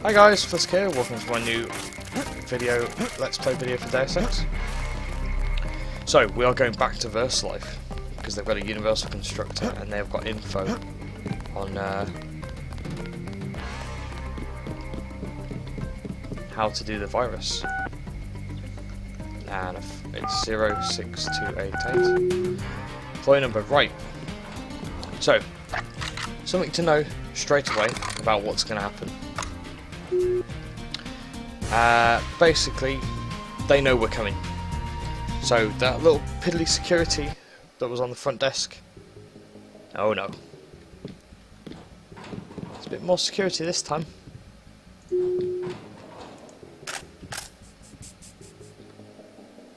Hi guys, Flisk here, welcome to my new video, Let's Play video for Deus Ex. So, we are going back to Versalife, because they've got a universal constructor and they've got info on how to do the virus. And it's 06288. Employee number, right. So, something to know straight away about what's going to happen. Basically, they know we're coming. So that little piddly security that was on the front desk, oh no. It's a bit more security this time.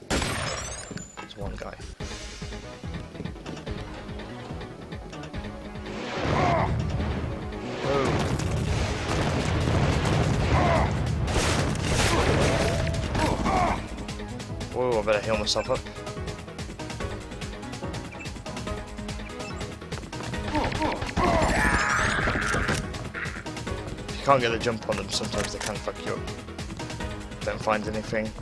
There's one guy. Whoa, I better heal myself up. If you can't get the jump on them, sometimes they can fuck you up. Don't find anything.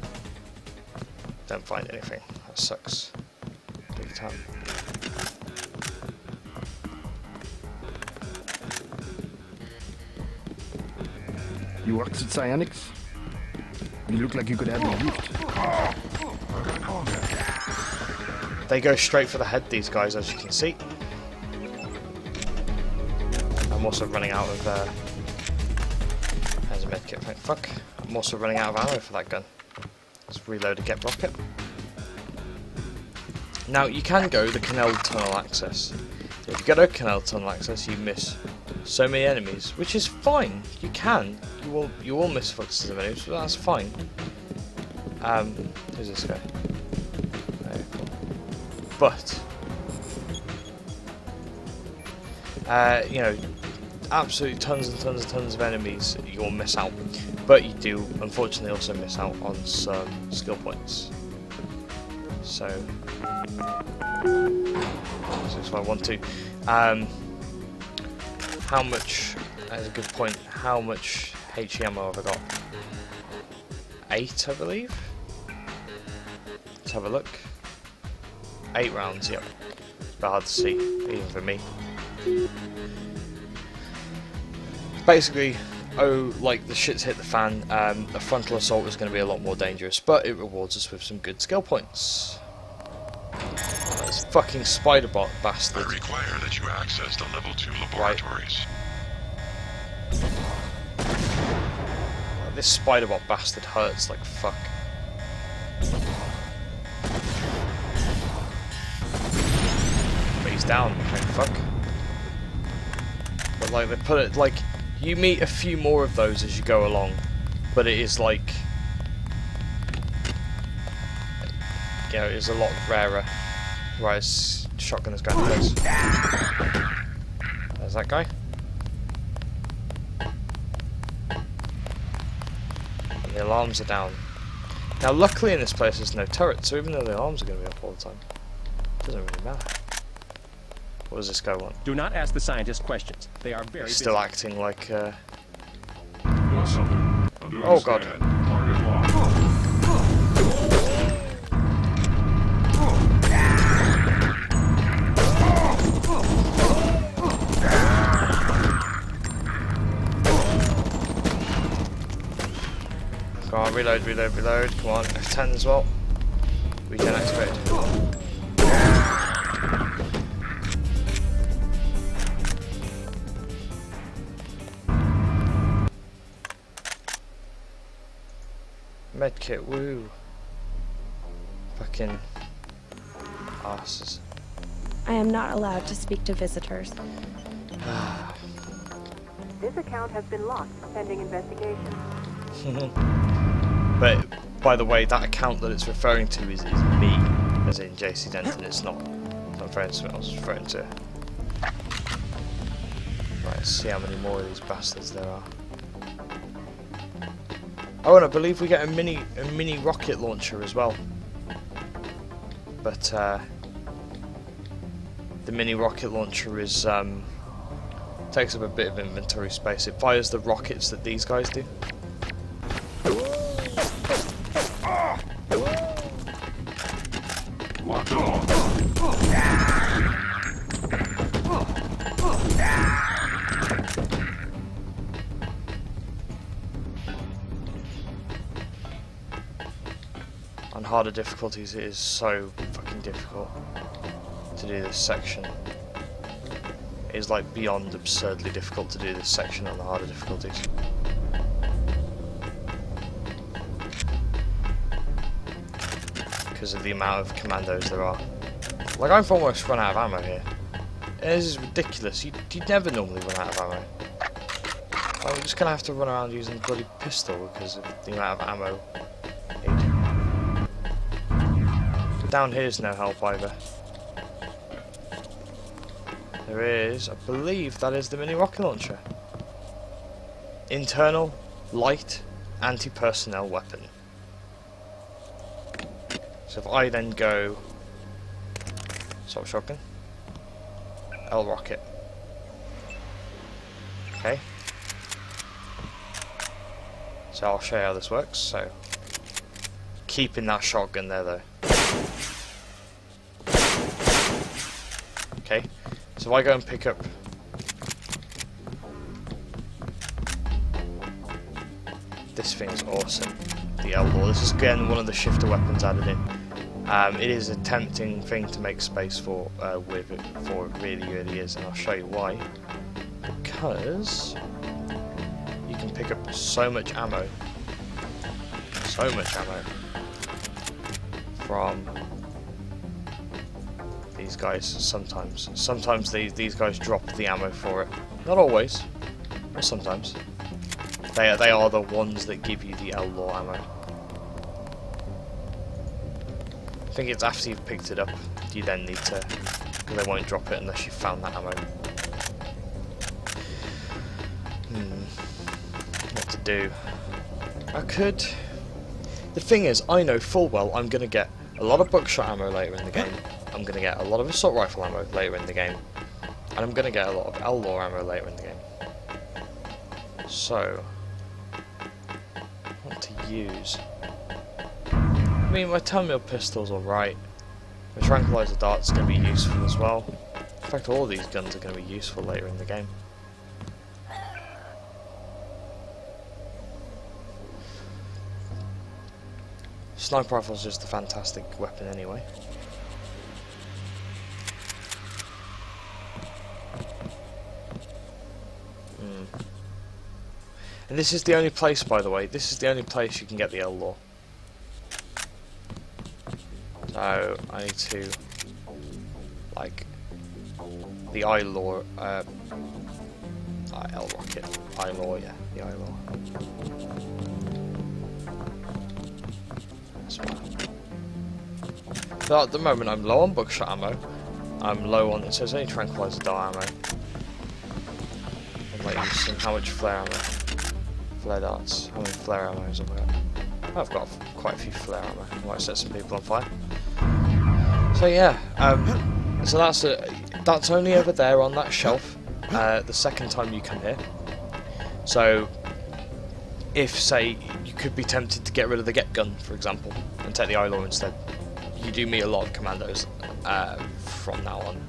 Don't find anything. That sucks. Big time. You worked at Psionics? You look like you could have a gift. They go straight for the head, these guys, as you can see. I'm also running out of there's a medkit, thank fuck. I'm also running out of ammo for that gun. Let's reload and get rocket. Now you can go the canal tunnel access. If you go to canal tunnel access, you miss so many enemies, which is fine. You can. You will miss footsteps of enemies, but that's fine. Who's this guy? Oh, cool. But you know, absolutely tons and tons and tons of enemies you'll miss out. But you do unfortunately also miss out on some skill points. So this is what I want to. How much? That's a good point. How much HE ammo have I got? 8, I believe. Let's have a look. 8 rounds. Yep. It's a bit hard to see, even for me. Basically, like the shit's hit the fan. A frontal assault is going to be a lot more dangerous, but it rewards us with some good skill points. This fucking spider bot bastard. I require that you access the level 2 laboratories. Right. This spider bot bastard hurts like fuck. But he's down, like fuck. But like they put it like you meet a few more of those as you go along, but it is like, you know, it is a lot rarer. Right, his shotgun is going to place. There's that guy. And the alarms are down. Now, luckily in this place there's no turret, so even though the alarms are going to be up all the time, it doesn't really matter. What does this guy want? Do not ask the scientists questions. They are very He's still busy. acting like. Oh god. Come on, reload, reload, reload. Come on, F10 as well. We can activate. Medkit, woo. Fucking asses. I am not allowed to speak to visitors. This account has been locked pending investigation. But by the way, that account that it's referring to is me, as in JC Denton. It's not referring to me. I was referring to. Right, let's see how many more of these bastards there are. Oh, and I believe we get a mini rocket launcher as well. But the mini rocket launcher is Takes up a bit of inventory space. It fires the rockets that these guys do. Locked on. On harder difficulties, it is so fucking difficult to do this section. It is like beyond absurdly difficult to do this section on the harder difficulties. Because of the amount of commandos there are. Like, I've almost run out of ammo here. This is ridiculous. You'd never normally run out of ammo. I'm just gonna have to run around using the bloody pistol because of the amount of ammo needed. Down here's no help either. There is, I believe that is the mini rocket launcher. Internal, light, anti-personnel weapon. So if I then go assault shotgun, L rocket. Okay. So I'll show you how this works. So keeping that shotgun there though. Okay. So if I go and pick up this thing is awesome. The L-Law. This is again one of the shifter weapons added in. It is a tempting thing to make space for with it, for it really is, and I'll show you why. Because you can pick up so much ammo from these guys. Sometimes these guys drop the ammo for it. Not always, but sometimes. They are the ones that give you the L-Law ammo. I think it's after you've picked it up, you then need to, because they won't drop it unless you've found that ammo. What to do? I could... The thing is, I know full well I'm going to get a lot of buckshot ammo later in the game. I'm going to get a lot of assault rifle ammo later in the game. And I'm going to get a lot of L-Law ammo later in the game. So... what to use? I mean, my 10mm pistol's alright. My tranquilizer dart's going to be useful as well. In fact, all of these guns are going to be useful later in the game. Sniper rifle's just a fantastic weapon anyway. And this is the only place, by the way, this is the only place you can get the L-Law. So, I need to, like, the I-Law, L-Rocket, I-Law, yeah, the I-Law. That's fine. So at the moment I'm low on buckshot ammo, I'm low on, it says only tranquilizer dart ammo. I'd like to use some, how much flare ammo? Flare darts, how many flare ammo have I got? I've got quite a few flare ammo, I might set some people on fire. So yeah, so that's only over there on that shelf, the second time you come here. So, if, say, you could be tempted to get rid of the get gun, for example, and take the I-Law instead, you do meet a lot of commandos from now on.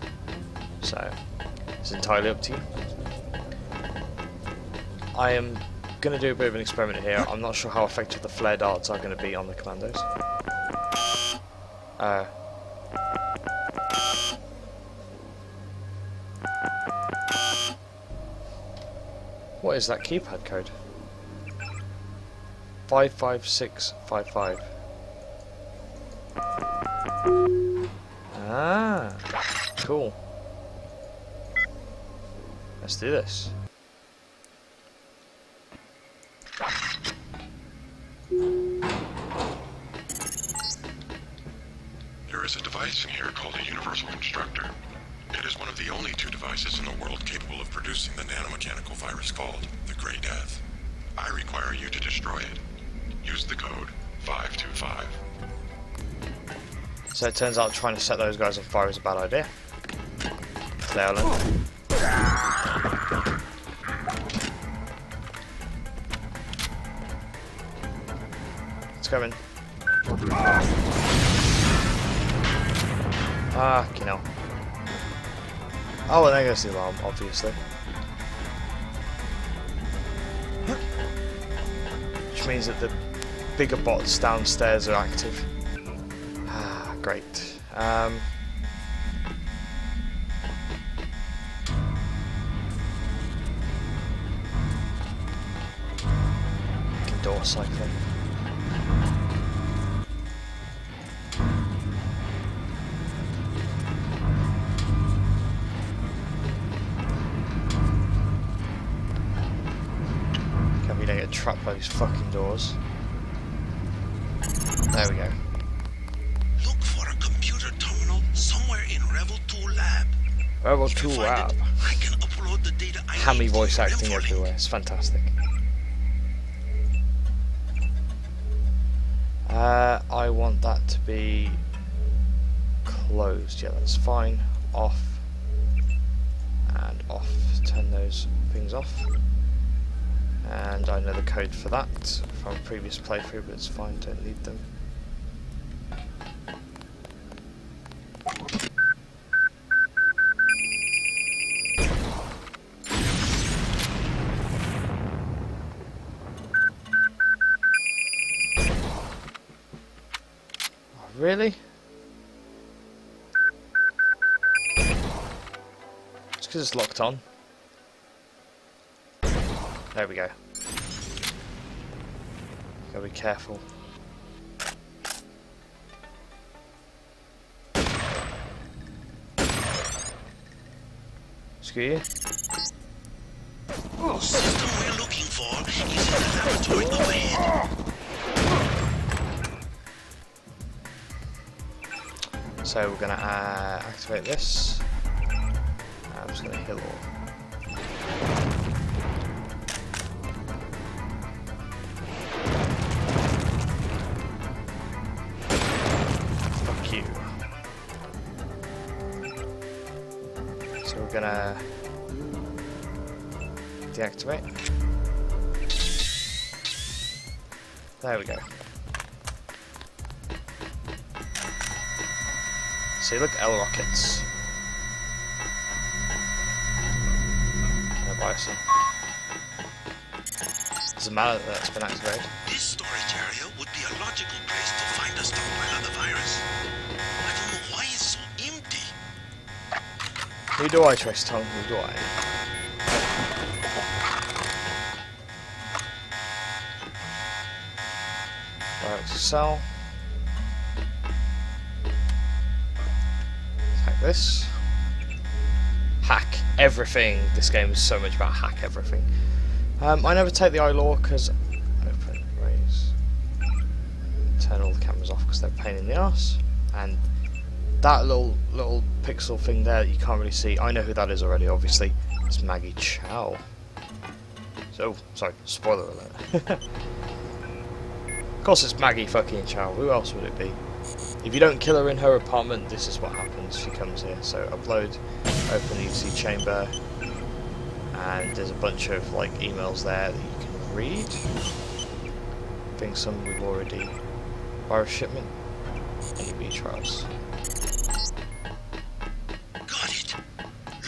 So, it's entirely up to you. I am going to do a bit of an experiment here. I'm not sure how effective the flare darts are going to be on the commandos. What is that keypad code? 55655. Ah, cool. Let's do this. There is a device in here called a universal constructor. It is one of the only two devices in the world capable of producing the nanomechanical virus called the Grey Death. I require you to destroy it. Use the code 525. So it turns out trying to set those guys on fire is a bad idea. They are learning. coming. Ah, you know. Oh, and there goes the alarm, obviously. Which means that the bigger bots downstairs are active. Ah, great. Door cycling. Can we don't get trapped by these fucking doors? There we go. Look for a computer terminal somewhere in Revel 2 lab. Level If 2 you find lab. it, I can upload the data I Hammy need voice to your acting info link. everywhere. It's fantastic. I want that to be closed. Yeah, that's fine. Off and off. Turn those things off. And I know the code for that from a previous playthrough, but it's fine. Don't need them. Really? It's because it's locked on. There we go. Gotta be careful. Screw you. The system we're looking for is in the laboratory overhead. So we're gonna activate this. I'm just gonna heal all. Fuck you. So we're gonna deactivate. There we go. See, look, L rockets. No bison. Doesn't matter that that's been activated. This storage area would be a logical place to find a stockpile of the virus. I don't know why it's so empty. Who do I trust, Tom? Who do I? Right, sell. Hack this. Hack everything. This game is so much about hack everything. I never take the eye law because open, raise, turn all the cameras off because they're a pain in the ass. And that little pixel thing there that you can't really see, I know who that is already. Obviously, it's Maggie Chow. So sorry, spoiler alert. Of course, it's Maggie fucking Chow. Who else would it be? If you don't kill her in her apartment, this is what happens. She comes here. So upload, open the UC chamber, and there's a bunch of like emails there that you can read. I think some we've already. Virus shipment, NEB trials. Got it.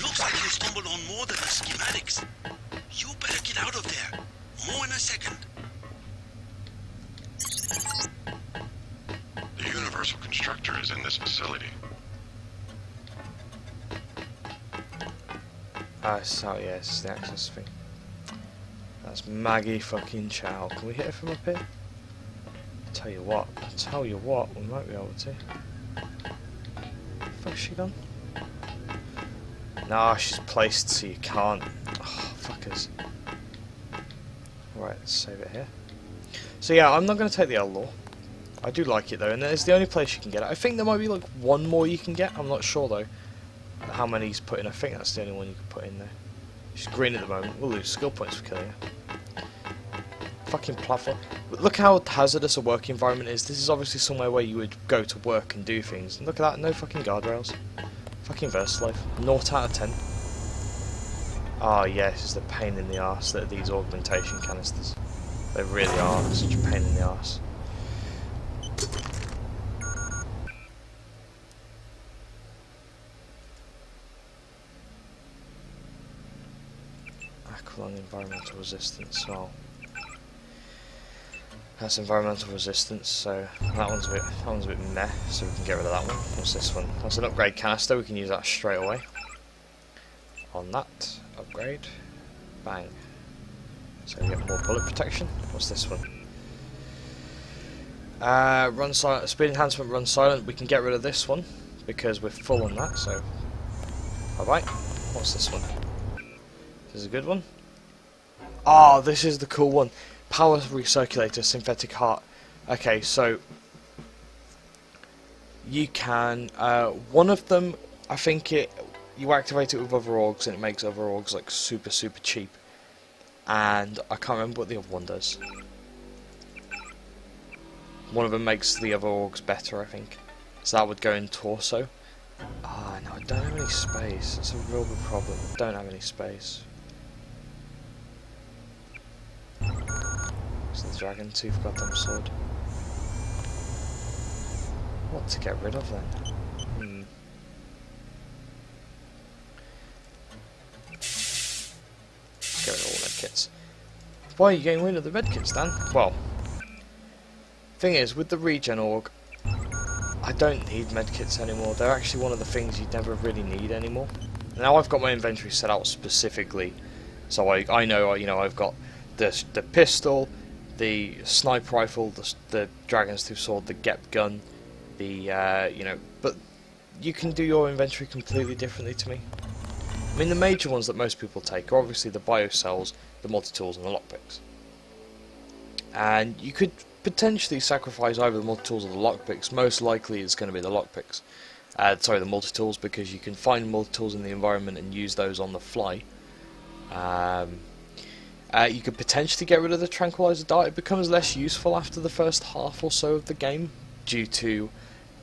Looks like you stumbled on more than the schematics. You better get out of there. More in a second. The Universal Constructor is in this facility. So yeah, it's the access thing. That's Maggie fucking Chow. Can we hit her from up here? Tell you what, we might be able to. Fuck's she gone? Nah, she's placed so you can't. Oh, fuckers. Right, let's save it here. So yeah, I'm not going to take the L law. I do like it though, and it's the only place you can get it. I think there might be like one more you can get. I'm not sure though. How many he's put in? I think that's the only one you can put in there. She's green at the moment. We'll lose skill points for killing her. Fucking platform. Look how hazardous a work environment is. This is obviously somewhere where you would go to work and do things. And look at that, no fucking guardrails. Fucking Versalife. 0 out of 10. Oh yeah, this is the pain in the arse that are these augmentation canisters. They really are such a pain in the arse. Aqualung environmental resistance. Well, that's environmental resistance. So that one's a bit meh. So we can get rid of that one. What's this one? That's an upgrade canister. We can use that straight away. On that upgrade, bang. So we get more bullet protection. What's this one? Run silent. Speed enhancement. Run silent. We can get rid of this one because we're full on that. So, bye bye. What's this one? This is a good one. Oh, this is the cool one. Power recirculator, synthetic heart. Okay, so you can one of them. I think you activate it with other orgs and it makes other orgs like super cheap. And I can't remember what the other one does. One of them makes the other orgs better, I think. So that would go in torso. Ah, no, I don't have any space. It's a real big problem. I don't have any space. It's the dragon tooth goddamn sword. What to get rid of then? Let's get rid of all medkits. Why are you getting rid of the medkits, Dan? Well, thing is, with the regen org, I don't need medkits anymore. They're actually one of the things you never really need anymore. Now I've got my inventory set out specifically, so I know, you know, I've got the pistol, the sniper rifle, the dragon's tooth sword, the Gep gun, the you know, but you can do your inventory completely differently to me. I mean, the major ones that most people take are obviously the biocells, the multi-tools, and the lockpicks. And you could potentially sacrifice either the multi-tools or the lockpicks. Most likely it's going to be the lockpicks. Sorry, the multi-tools, because you can find multi-tools in the environment and use those on the fly. You could potentially get rid of the tranquilizer dart. It becomes less useful after the first half or so of the game, due to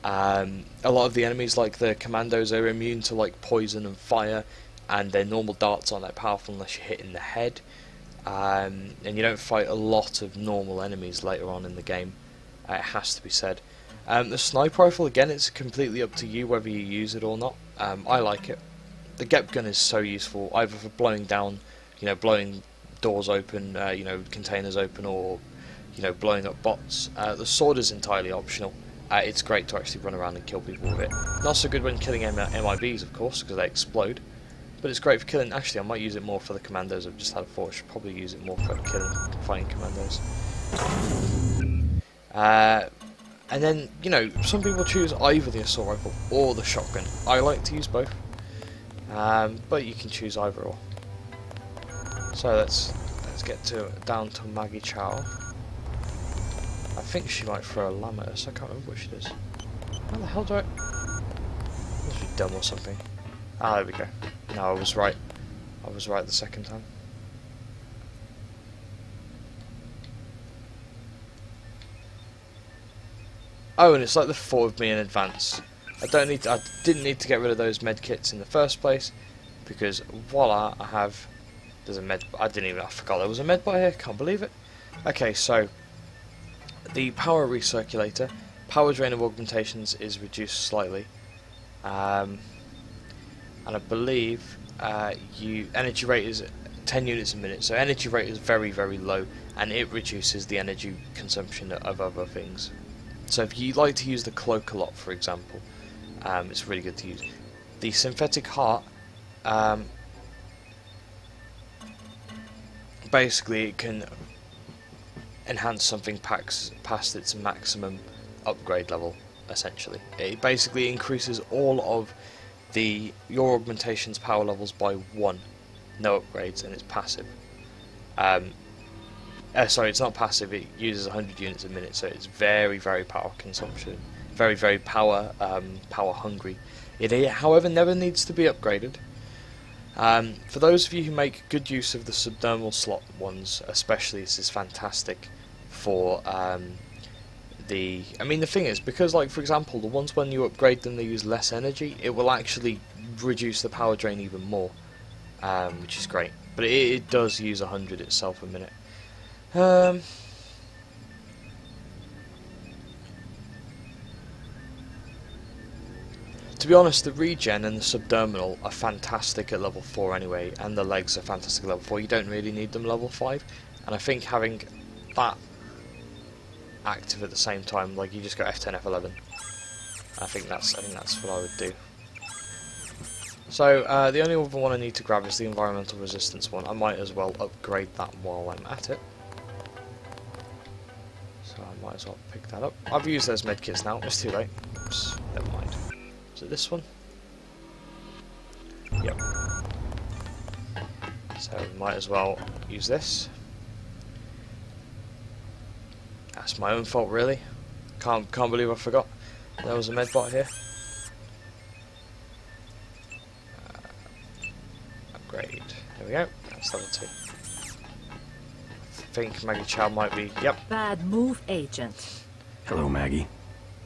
a lot of the enemies, like the commandos, are immune to like poison and fire, and their normal darts aren't that powerful unless you hit in the head. And you don't fight a lot of normal enemies later on in the game, it has to be said. The sniper rifle, again, it's completely up to you whether you use it or not. I like it. The Gep gun is so useful, either for blowing down, you know, blowing doors open, you know, containers open, or, you know, blowing up bots. The sword is entirely optional. It's great to actually run around and kill people with it. Not so good when killing MIBs, of course, because they explode. But it's great for killing. Actually, I might use it more for the commandos. I've just had a thought. I should probably use it more for fighting commandos. And then, you know, some people choose either the assault rifle or the shotgun. I like to use both, but you can choose either or. So let's get down to Maggie Chow. I think she might throw a lamb at us. I can't remember what she does. How the hell do I? Must be dumb or something. Ah, there we go. No, I was right. I was right the second time. Oh, and it's like the thought of me in advance. I didn't need to get rid of those med kits in the first place, because voila, I have. There's a med. I forgot there was a med by here. Can't believe it. Okay, so the power recirculator, power drain of augmentations is reduced slightly, and I believe energy rate is 10 units a minute. So energy rate is very low, and it reduces the energy consumption of other things. So if you like to use the cloak a lot, for example, it's really good to use. The synthetic heart, basically it can enhance something past its maximum upgrade level, essentially. It basically increases all of your augmentation's power levels by 1. No upgrades, and it's passive. Sorry, it's not passive, it uses 100 units a minute, so it's very power consumption. Very power hungry. It, however, never needs to be upgraded. For those of you who make good use of the subdermal slot ones, especially, this is fantastic for I mean, the thing is, because, like, for example, the ones when you upgrade them, they use less energy, it will actually reduce the power drain even more, which is great. But it does use 100 itself a minute. To be honest, the regen and the subdermal are fantastic at level 4 anyway, and the legs are fantastic at level 4. You don't really need them level 5, and I think having that active at the same time, like you just go F10, F11. I think that's what I would do. So the only other one I need to grab is the environmental resistance one. I might as well upgrade that while I'm at it. So I might as well pick that up. I've used those medkits now. It's too late. Oops, never mind. Is it this one? Yep. So we might as well use this. That's my own fault, really. Can't believe I forgot. There was a medbot here. Upgrade. There we go. That's level 2. I think Maggie Chow might be. Yep. Bad move, Agent. Hello, Maggie.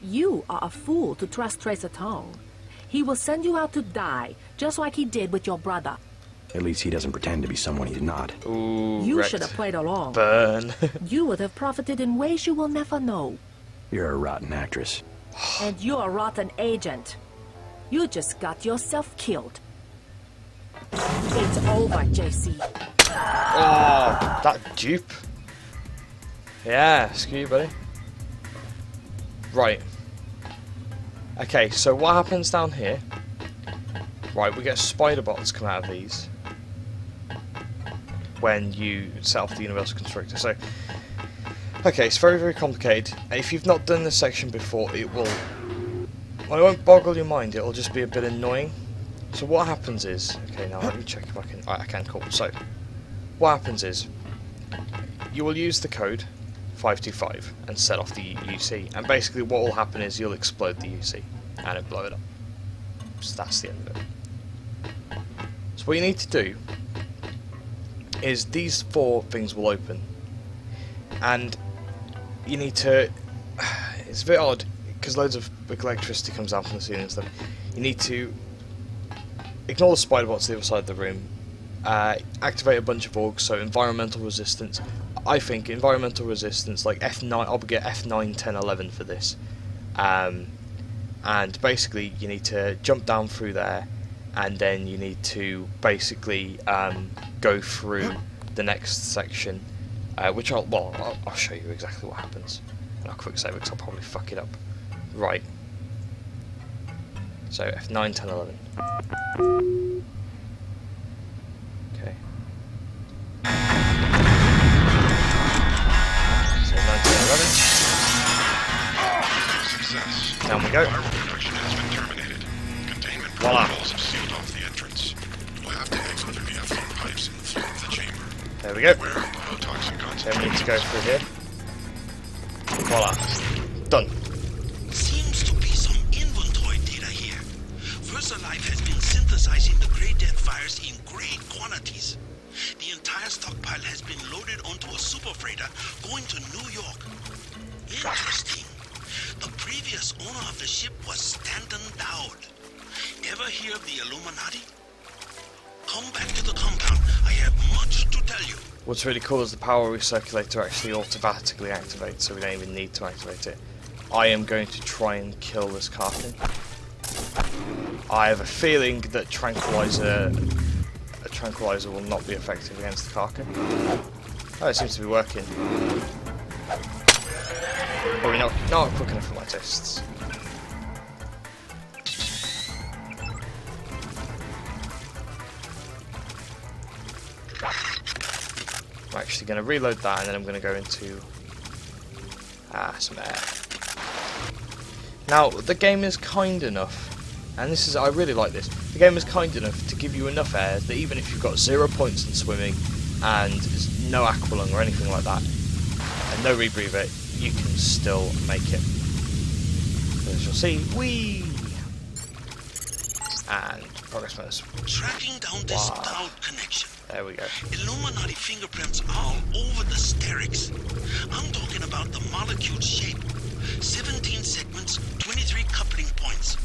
You are a fool to trust Tracer Tong. He will send you out to die, just like he did with your brother. At least he doesn't pretend to be someone he's not. Ooh, You wrecked. should have played along. Burn. You would have profited in ways you will never know. You're a rotten actress. And you're a rotten agent. You just got yourself killed. It's over, JC. Oh, that dupe. Yeah, screw you, buddy. Right. Okay, so what happens down here? Right, we get spider bots come out of these when you set off the universal constructor. So, okay, it's very, very complicated. If you've not done this section before, it will... Well, it won't boggle your mind, it'll just be a bit annoying. So what happens is... Okay, now let me check if I can... I can, cool. So, what happens is... You will use the code 525 and set off the UC. And basically what will happen is you'll explode the UC and it'll blow it up. So that's the end of it. So what you need to do is these 4 things will open. And you need to... It's a bit odd because loads of electricity comes down from the ceiling and stuff. You need to ignore the spider bots to the other side of the room. Activate a bunch of orgs, so environmental resistance. I think environmental resistance, like F9, I'll get F9, 10, 11 for this. And basically you need to jump down through there, and then you need to basically go through the next section, which I'll show you exactly what happens. And I'll quick save it because I'll probably fuck it up. Right. So F9, 10, 11. Okay. So 9, 10, 11. Success. Down we go. Viral production has been terminated. Containment Voila. protocols have sealed off the entrance. We'll have to exit through the effluent pipes in the floor of the chamber. There we go. Beware of biotoxin So we need to go concentrations. through here. Voila. Done. Seems to be some inventory data here. Versalife has been synthesizing the Grey Death virus in great quantities. The entire stockpile has been loaded onto a super freighter going to New York. Interesting. The previous owner of the ship was Stanton Dowd. Ever hear of the Illuminati? Come back to the compound. I have much to tell you. What's really cool is the power recirculator actually automatically activates, so we don't even need to activate it. I am going to try and kill this Karkin. I have a feeling that a tranquilizer will not be effective against the Karkin. Oh, it seems to be working. Probably not quick enough for my tests. I'm actually going to reload that, and then I'm going to go into some air. Now, the game is kind enough, and I really like this, the game is kind enough to give you enough air that even if you've got 0 points in swimming, and no aqualung or anything like that, and no rebreather, you can still make it. As you'll see, whee! And progress bonus. Tracking down this Dowd connection. There we go. Illuminati fingerprints all over the sterix. I'm talking about the molecule shape. 17 segments, 23 coupling points.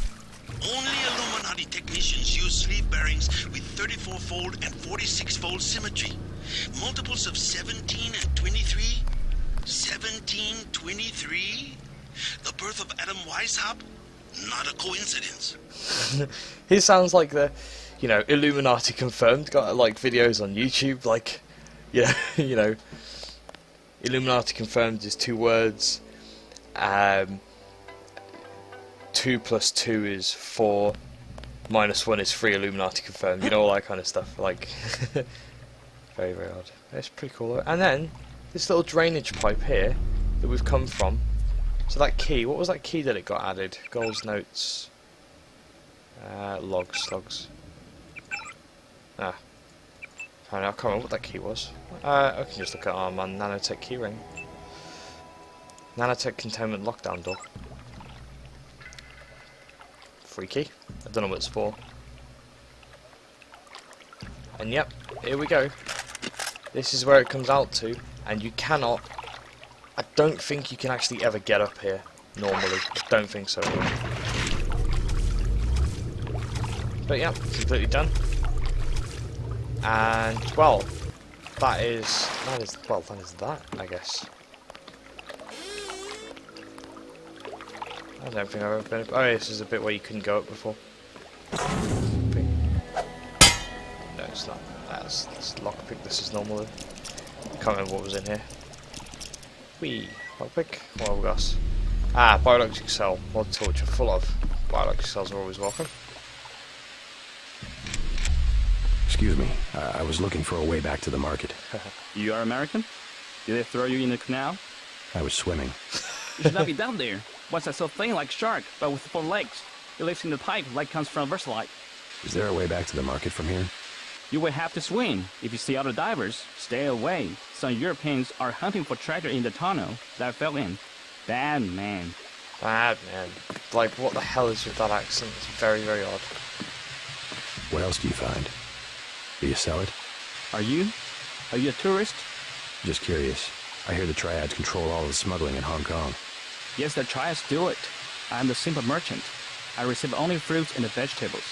Only Illuminati technicians use sleeve bearings with 34-fold and 46-fold symmetry. Multiples of 17 and 23. 17, 23. The birth of Adam Weishaupt. Not a coincidence. He sounds like the, you know, Illuminati confirmed. Got like videos on YouTube, like, yeah, you know, Illuminati confirmed is 2 words. 2 plus 2 is 4. Minus 1 is 3. Illuminati confirmed. You know, all that kind of stuff. Like, very, very odd. It's pretty cool though. And then this little drainage pipe here that we've come from. So that key, what was that key that it got added? Goals, notes, logs. I can't remember what that key was. I can just look at my nanotech keyring. Nanotech containment lockdown door. Free key. I don't know what it's for. And yep, here we go. This is where it comes out to, and you cannot. I don't think you can actually ever get up here normally. I don't think so. But yeah, completely done. And well, that is that, I guess. I don't think I've ever been. Oh, this is a bit where you couldn't go up before. No, it's not. That's lockpick. This is normal. Can't remember what was in here. Wee, lockpick. What have we got? Biological cell. Mod torture. Full of. Biological cells are always welcome. Excuse me. I was looking for a way back to the market. You are American? Did they throw you in the canal? I was swimming. You should not be down there. What's that so thin like shark, but with 4 legs? It lives in the pipe like comes from Versalife. Is there a way back to the market from here? You will have to swim. If you see other divers, stay away. Some Europeans are hunting for treasure in the tunnel that I fell in. Bad man. Bad man. Like, what the hell is with that accent? It's very, very odd. What else do you find? Do you sell it? Are you? Are you a tourist? Just curious. I hear the triads control all the smuggling in Hong Kong. Yes, the triads do it. I am the simple merchant. I receive only fruits and vegetables.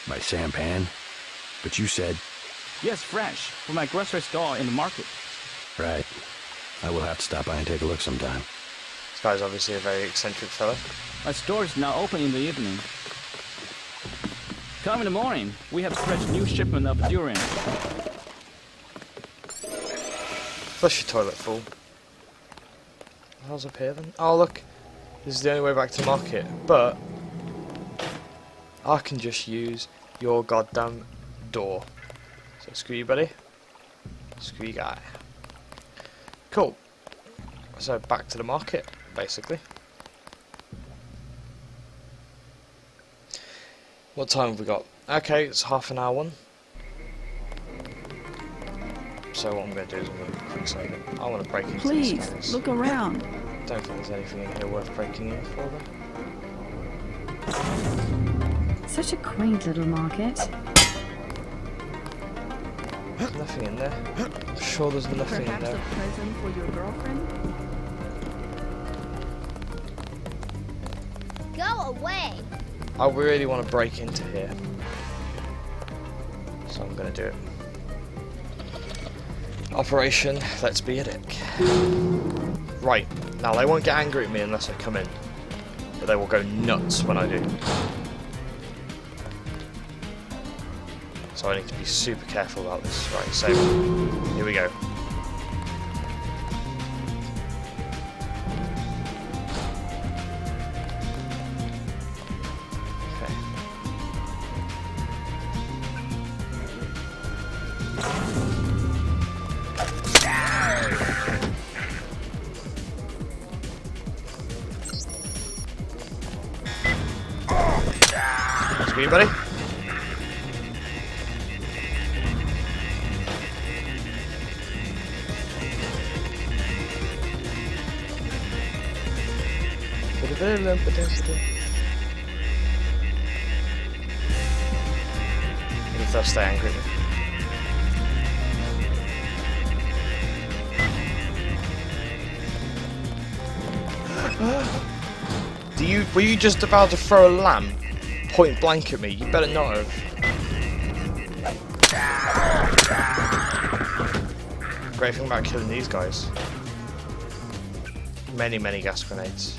My sampan? But you said... Yes, fresh, from my grocery store in the market. Right. I will have to stop by and take a look sometime. This guy's obviously a very eccentric fella. My store is now open in the evening. Come in the morning. We have fresh new shipment of durian. Flush your toilet full. What the hell's up here then? Oh look, this is the only way back to market, but I can just use your goddamn door. So screw you, buddy. Screw you, guy. Cool. So back to the market, basically. What time have we got? Okay, it's half an hour one. So what I'm going to do is I'm going to quick save it. I want to break into Please, this house. look around. Don't think there's anything in here worth breaking in for them. Such a quaint little market. There's nothing in there. I'm sure there's nothing in Perhaps a there. present for your girlfriend? Go away! I really want to break into here. So I'm going to do it. Operation Let's Be a Dick. Right, now they won't get angry at me unless I come in. But they will go nuts when I do. So I need to be super careful about this. Right, so here we go. Okay. That's me, buddy. If they'll stay angry with me. Were you just about to throw a lamb point blank at me? You better not have. Great thing about killing these guys. Many gas grenades.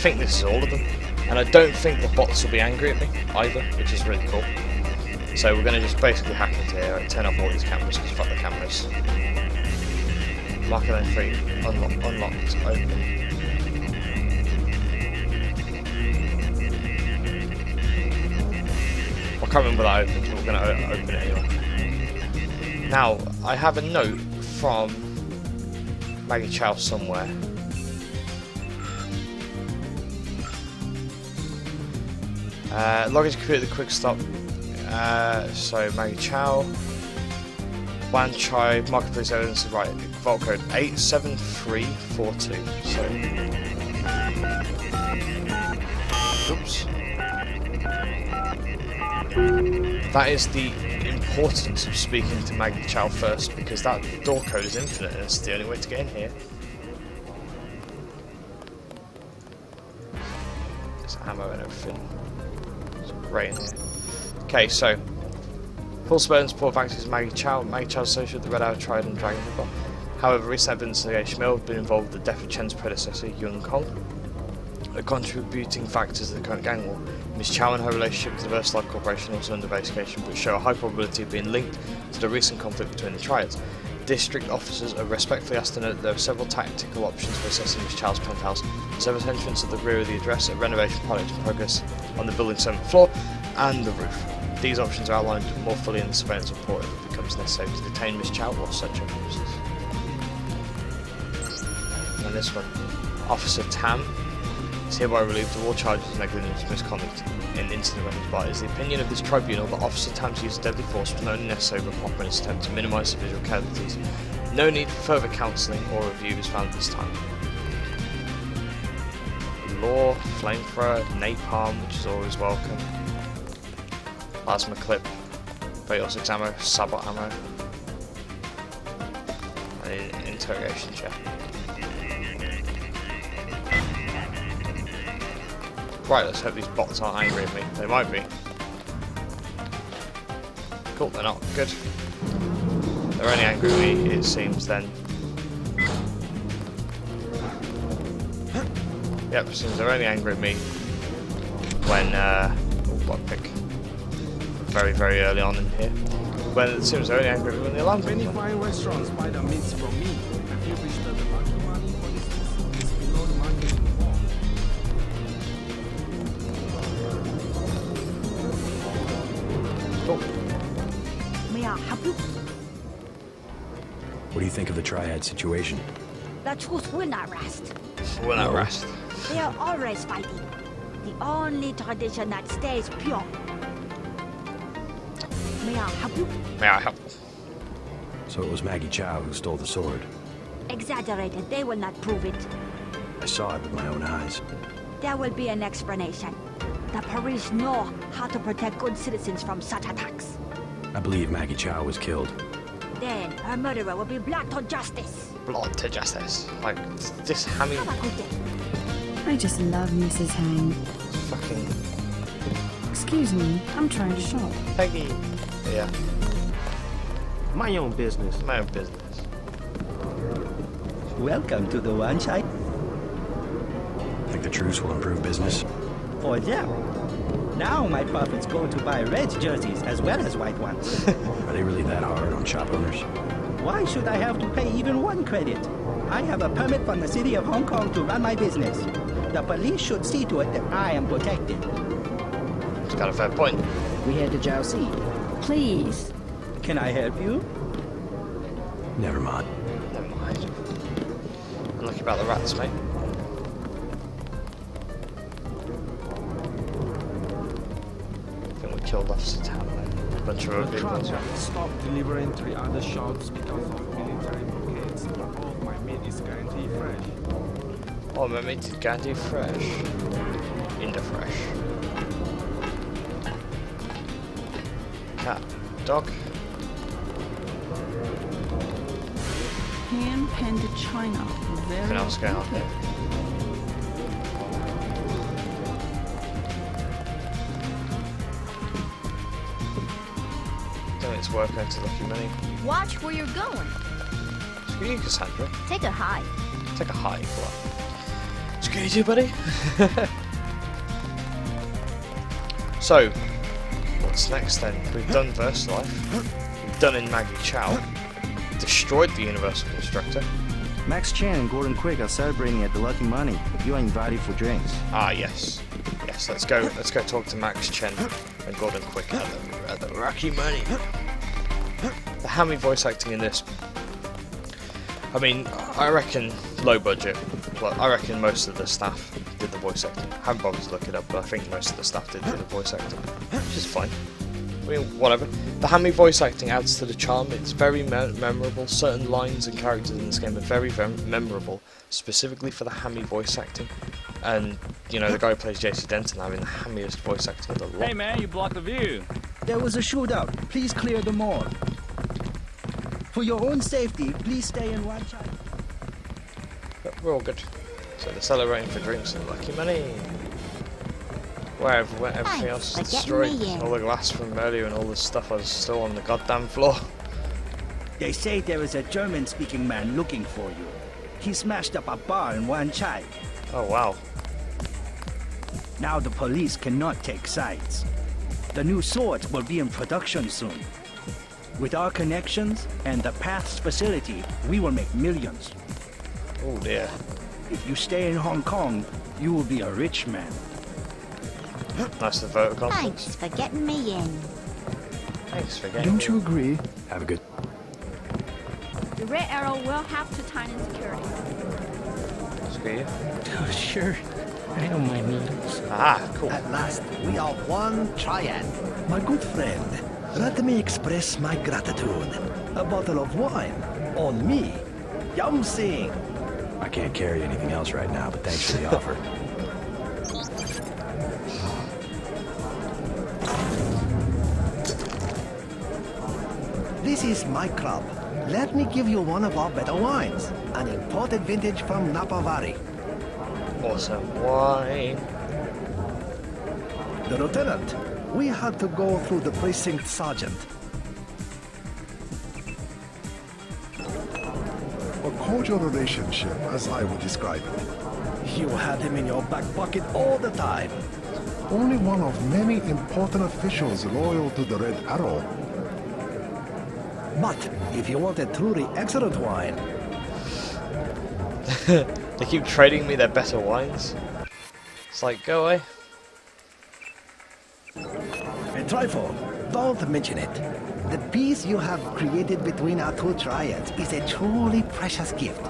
think this is all of them, and I don't think the bots will be angry at me either, which is really cool. So we're going to just basically hack into here, turn off all these cameras, because fuck the cameras. Marker lane 3, unlocked, open. I can't remember that opened, but we're going to open it anyway. Now, I have a note from Maggie Chow somewhere. Log into computer the quick stop. So Maggie Chow, Wan Chai, marketplace evidence is right. Vault code 87342. So, oops. That is the importance of speaking to Maggie Chow first, because that door code is infinite and it's the only way to get in here. There's ammo and everything. It's right in here. Okay, so full support and support vacancies Maggie Chow. Maggie Chow associated with the Red Hour Triad and Dragon Ripper. However, recent evidence investigation may have been involved with the death of Chen's predecessor, Yun Kong. A contributing factors to the current gang war. Ms. Chow and her relationship with the Versalife Corporation also under investigation, but show a high probability of being linked to the recent conflict between the triads. District officers are respectfully asked to note that there are several tactical options for assessing Ms. Chow's penthouse. Service entrance at the rear of the address, a renovation project in progress on the building's 7th floor, and the roof. These options are outlined more fully in the surveillance report if it becomes necessary to detain Ms. Chow or search her premises. And this one, Officer Tam is hereby relieved of all charges of negligence and misconduct in incident when he's by. It is the opinion of this tribunal that Officer Tam's use of deadly force was not only necessary but proper in its attempt to minimise the visual casualties. No need for further counselling or review is found at this time. Law, flamethrower, napalm, which is always welcome. Plasma clip, Veil 6 ammo, sabot ammo, and an interrogation chair. Right, let's hope these bots aren't angry at me. They might be. Cool, they're not. Good. They're only angry at me, it seems, then. Yep, seems they're only angry at me when, what pick? Very, very early on in here. When it seems they're only angry at me when the alarm goes Many Oh. off. fine restaurants buy the meats from me. Have you reached the lucky money for instance? It's below the market wall. Cool. May I help you? What do you think of the triad situation? The truth will not rest. We're not rest. They are always fighting. The only tradition that stays pure. May I help you? May I help? So it was Maggie Chow who stole the sword. Exaggerated. They will not prove it. I saw it with my own eyes. There will be an explanation. The police know how to protect good citizens from such attacks. I believe Maggie Chow was killed. Then her murderer will be brought to justice. Blood to justice. Like, this Hammy Have a good day. I just love Mrs. Hang. fucking Excuse me, I'm trying to shop. Peggy. Yeah, My own business. my own business. Welcome to the one side Think the truce will improve business? for them. Now my profits go to buy red jerseys as well as white ones. Are they really that hard on shop owners? Why should I have to pay even one credit? I have a permit from the city of Hong Kong to run my business. The police should see to it that I am protected. It's got a fair point. We head to Jiaoxi. Please. Can I help you? Never mind. Never mind. Unlucky about the rats, mate. I think we killed Officer Tam there. A bunch of other The people. triad stopped delivering 3 other shots because of military blockades, but all of my meat is guaranteed fresh. Oh, my mate is Gandhi fresh. In the fresh. Cat. Dog. Hand pinned to China. Very Anything else going on there? Don't think it's worth going to Lucky Money. Watch where you're going. Screw you, Cassandra. Take a hike. Take a hike. What? What can you do, buddy? So, what's next then? We've done Versalife, we've done in Maggie Chow, destroyed the Universal Constructor. Max Chen and Gordon Quick are celebrating at the Lucky Money. You are invited for drinks. Ah, yes. Yes, let's go talk to Max Chen and Gordon Quick at the Lucky Money. The hammy voice acting in this, I mean, I reckon low budget. I reckon most of the staff did the voice acting. I haven't bothered to look it up, but I think most of the staff did do the voice acting, which is fine. I mean, whatever. The hammy voice acting adds to the charm. It's very memorable. Certain lines and characters in this game are very, very memorable, specifically for the hammy voice acting. And, you know, the guy who plays JC Denton having the hammiest voice acting of the lot. Hey man, you blocked the view. There was a shootout. Please clear the mall. For your own safety, please stay in one side. But we're all good. So they're celebrating for drinks and Lucky Money. Where everything else is destroyed. All the glass from earlier and all the stuff was still on the goddamn floor. They say there is a German-speaking man looking for you. He smashed up a bar in Wan Chai. Oh wow. Now the police cannot take sides. The new swords will be in production soon. With our connections and the Paths facility, we will make millions. Oh dear. If you stay in Hong Kong, you will be a rich man. Nice to vote conference. Thanks for getting me in. Thanks for getting Don't you agree? Have a good... The Red Arrow will have to tighten security. Screw you. Oh, sure. I don't mind needles. Ah, cool. At last, we are one triad. My good friend, let me express my gratitude. A bottle of wine. On me. Yum Sing. I can't carry anything else right now, but thanks for the offer. This is my club. Let me give you one of our better wines. An imported vintage from Napa Valley. Awesome wine. The lieutenant, we had to go through the precinct sergeant. A cordial relationship, as I would describe it. You had him in your back pocket all the time. Only one of many important officials loyal to the Red Arrow. But if you want a truly excellent wine... They keep trading me their better wines. It's like, go away. A trifle, don't mention it. The peace you have created between our two triads is a truly precious gift.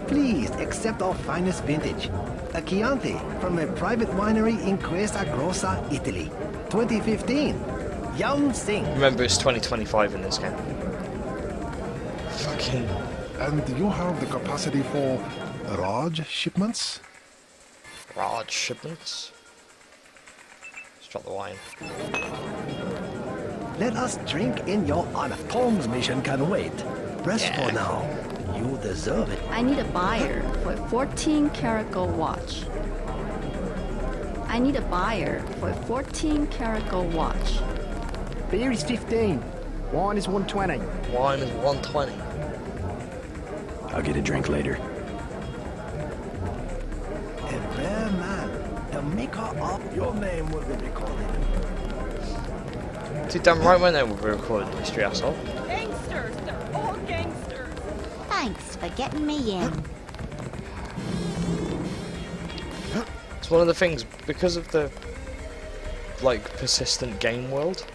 Please accept our finest vintage. A Chianti from a private winery in Questa Grossa, Italy. 2015. Yum Sing. Remember, it's 2025 in this game. Fucking... And you have the capacity for Raj shipments? Raj shipments? Let's drop the wine. Let us drink in your honor. Tom's mission can wait. Rest for now. You deserve it. I need a buyer for a 14-karat gold watch. I need a buyer for a 14-karat gold watch. Beer is 15. Wine is 120. Wine is 120. I'll get a drink later. A rare man. The maker of your name will be recorded. Dude, damn right my name will be recorded in history, asshole. Gangsters, they're all gangsters. Thanks for getting me in. It's one of the things, because of the, like, persistent game world,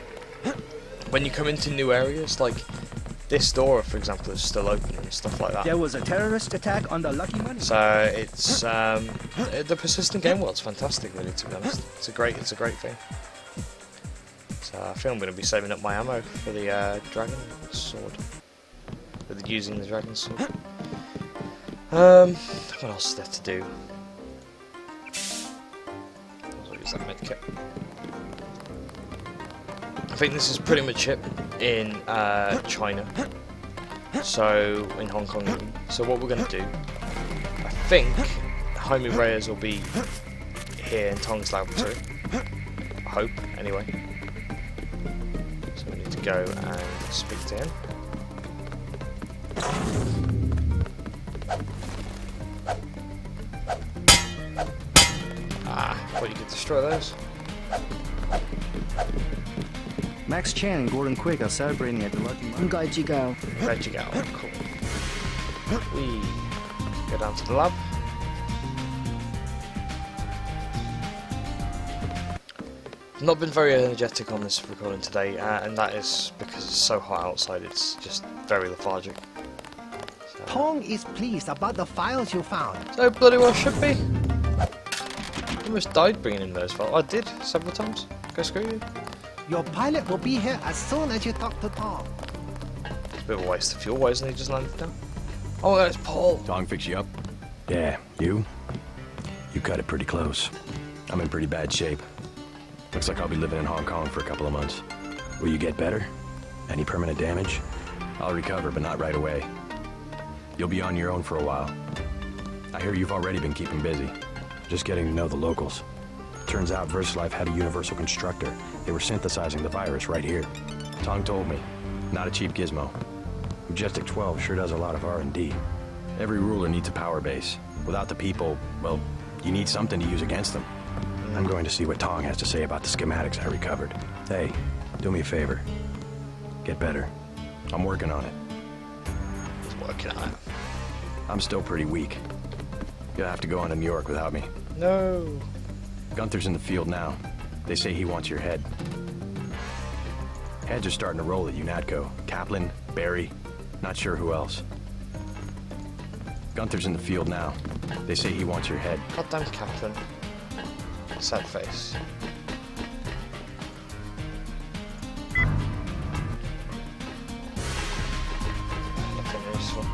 when you come into new areas, like, this door, for example, is still open and stuff like that. There was a terrorist attack on the Lucky Money. So it's the persistent game world's fantastic, really. To be honest, it's a great thing. So I think I'm going to be saving up my ammo for the dragon sword, for using the dragon sword. What else is there to do? I'll use that medkit. I think this is pretty much it in China, so in Hong Kong. So what we're going to do, I think Jaime Reyes will be here in Tong's laboratory. I hope, anyway. So we need to go and speak to him. Thought you could destroy those. Max Chan and Gordon Quick are celebrating at the Lucky Money. Good you go. Ready to go. Cool. We go down to the lab. Not been very energetic on this recording today, and that is because it's so hot outside. It's just very lethargic. So. Tong is pleased about the files you found. So bloody well should be. I almost died bringing in those files. I did several times. Go screw you. Your pilot will be here as soon as you talk to Tong. It's a bit of a waste of fuel. Why isn't he just landed down? Oh, it's Paul. Tong fix you up? Yeah, you? You cut it pretty close. I'm in pretty bad shape. Looks like I'll be living in Hong Kong for a couple of months. Will you get better? Any permanent damage? I'll recover, but not right away. You'll be on your own for a while. I hear you've already been keeping busy. Just getting to know the locals. Turns out Versalife had a universal constructor. They were synthesizing the virus right here. Tong told me. Not a cheap gizmo. Majestic 12 sure does a lot of R&D. Every ruler needs a power base. Without the people, well, you need something to use against them. I'm going to see what Tong has to say about the schematics I recovered. Hey, do me a favor. Get better. I'm working on it. He's working on it. I'm still pretty weak. You'll have to go on to New York without me. No. Gunther's in the field now. They say he wants your head. Heads are starting to roll at UNATCO. Kaplan, Barry, not sure who else. Gunther's in the field now. They say he wants your head. Goddamn Kaplan. Sad face. Nothing useful.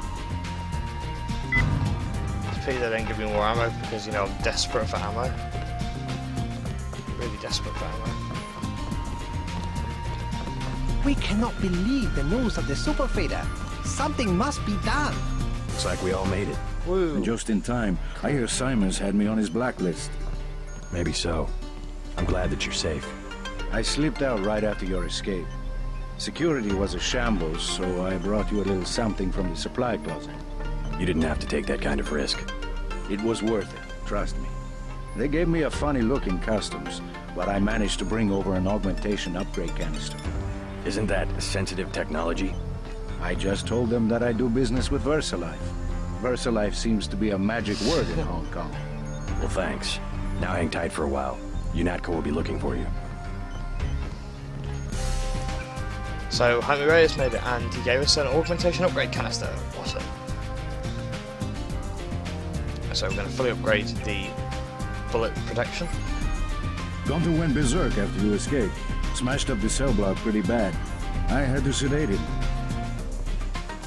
It's a pity they don't give me more ammo because, you know, I'm desperate for ammo. Really desperate for ammo. We cannot believe the news of the super fader. Something must be done. Looks like we all made it. Woo. And just in time. I hear Simons had me on his blacklist. Maybe so. I'm glad that you're safe. I slipped out right after your escape. Security was a shambles, so I brought you a little something from the supply closet. You didn't have to take that kind of risk. It was worth it, trust me. They gave me a funny look in customs, but I managed to bring over an augmentation upgrade canister. Isn't that sensitive technology? I just told them that I do business with Versalife. Versalife seems to be a magic word in Hong Kong. Well, thanks. Now hang tight for a while. UNATCO will be looking for you. So, Jaime Reyes made it, and he gave us an augmentation upgrade canister. Awesome. So we're going to fully upgrade the bullet protection. Gunther went berserk after you escaped. Smashed up the cell block pretty bad. I had to sedate him.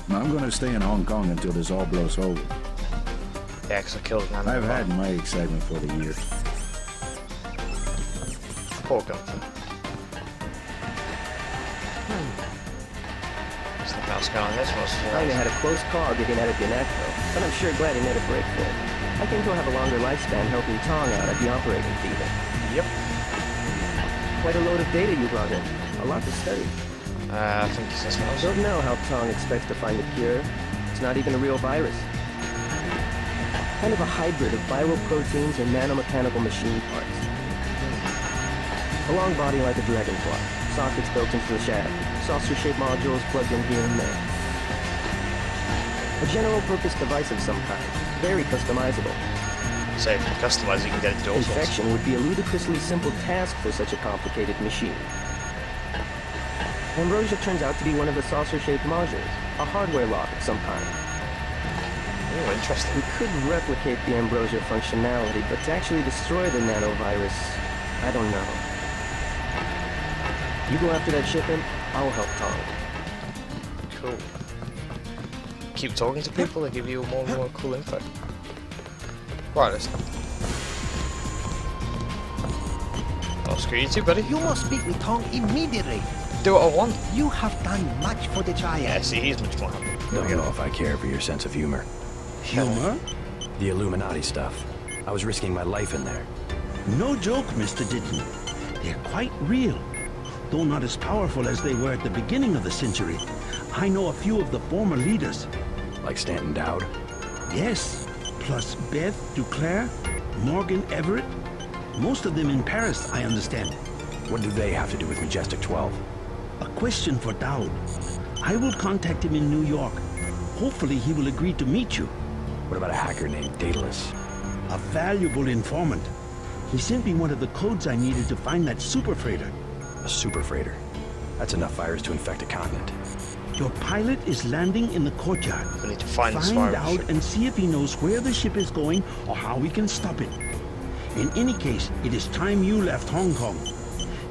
Now I'm going to stay in Hong Kong until this all blows over. Yeah, because I killed an I've had my excitement for the year. Poor Gunther. There's nothing else going on in this one. Jaime had a close call getting out of UNATCO, but I'm sure glad he made a break for it. I think he'll have a longer lifespan helping Tong out at the operating theater. Yep. Quite a load of data you brought in. A lot to study. I think it's this one. I don't know how Tong expects to find a cure. It's not even a real virus. Kind of a hybrid of viral proteins and nanomechanical machine parts. A long body like a dragonfly. Sockets built into the shaft. Saucer-shaped modules plugged in here and there. A general-purpose device of some kind. Very customizable. So if you can customize it, you can get it to do all sorts. Infection would be a ludicrously simple task for such a complicated machine. Ambrosia turns out to be one of the saucer-shaped modules. A hardware lock of some kind. Oh, interesting. We could replicate the Ambrosia functionality, but to actually destroy the nanovirus, I don't know. You go after that shipment, I'll help Tong. Cool. Keep talking to people, they give you more and more cool info. Right, let's... Oh, screw you too, buddy. You must speak with Tong immediately. Do what I want. You have done much for the Triad. Yeah, see, he's much more happy. Don't know if I care for your sense of humor. Humor? The Illuminati stuff. I was risking my life in there. No joke, Mr. Ditton. They're quite real. Though not as powerful as they were at the beginning of the century. I know a few of the former leaders. Like Stanton Dowd? Yes. Plus Beth Duclair, Morgan Everett. Most of them in Paris, I understand. What do they have to do with Majestic 12? A question for Dowd. I will contact him in New York. Hopefully he will agree to meet you. What about a hacker named Daedalus? A valuable informant. He sent me one of the codes I needed to find that super freighter. A super freighter? That's enough virus to infect a continent. Your pilot is landing in the courtyard. We need to find this Find virus. out and see if he knows where the ship is going or how we can stop it. In any case, it is time you left Hong Kong.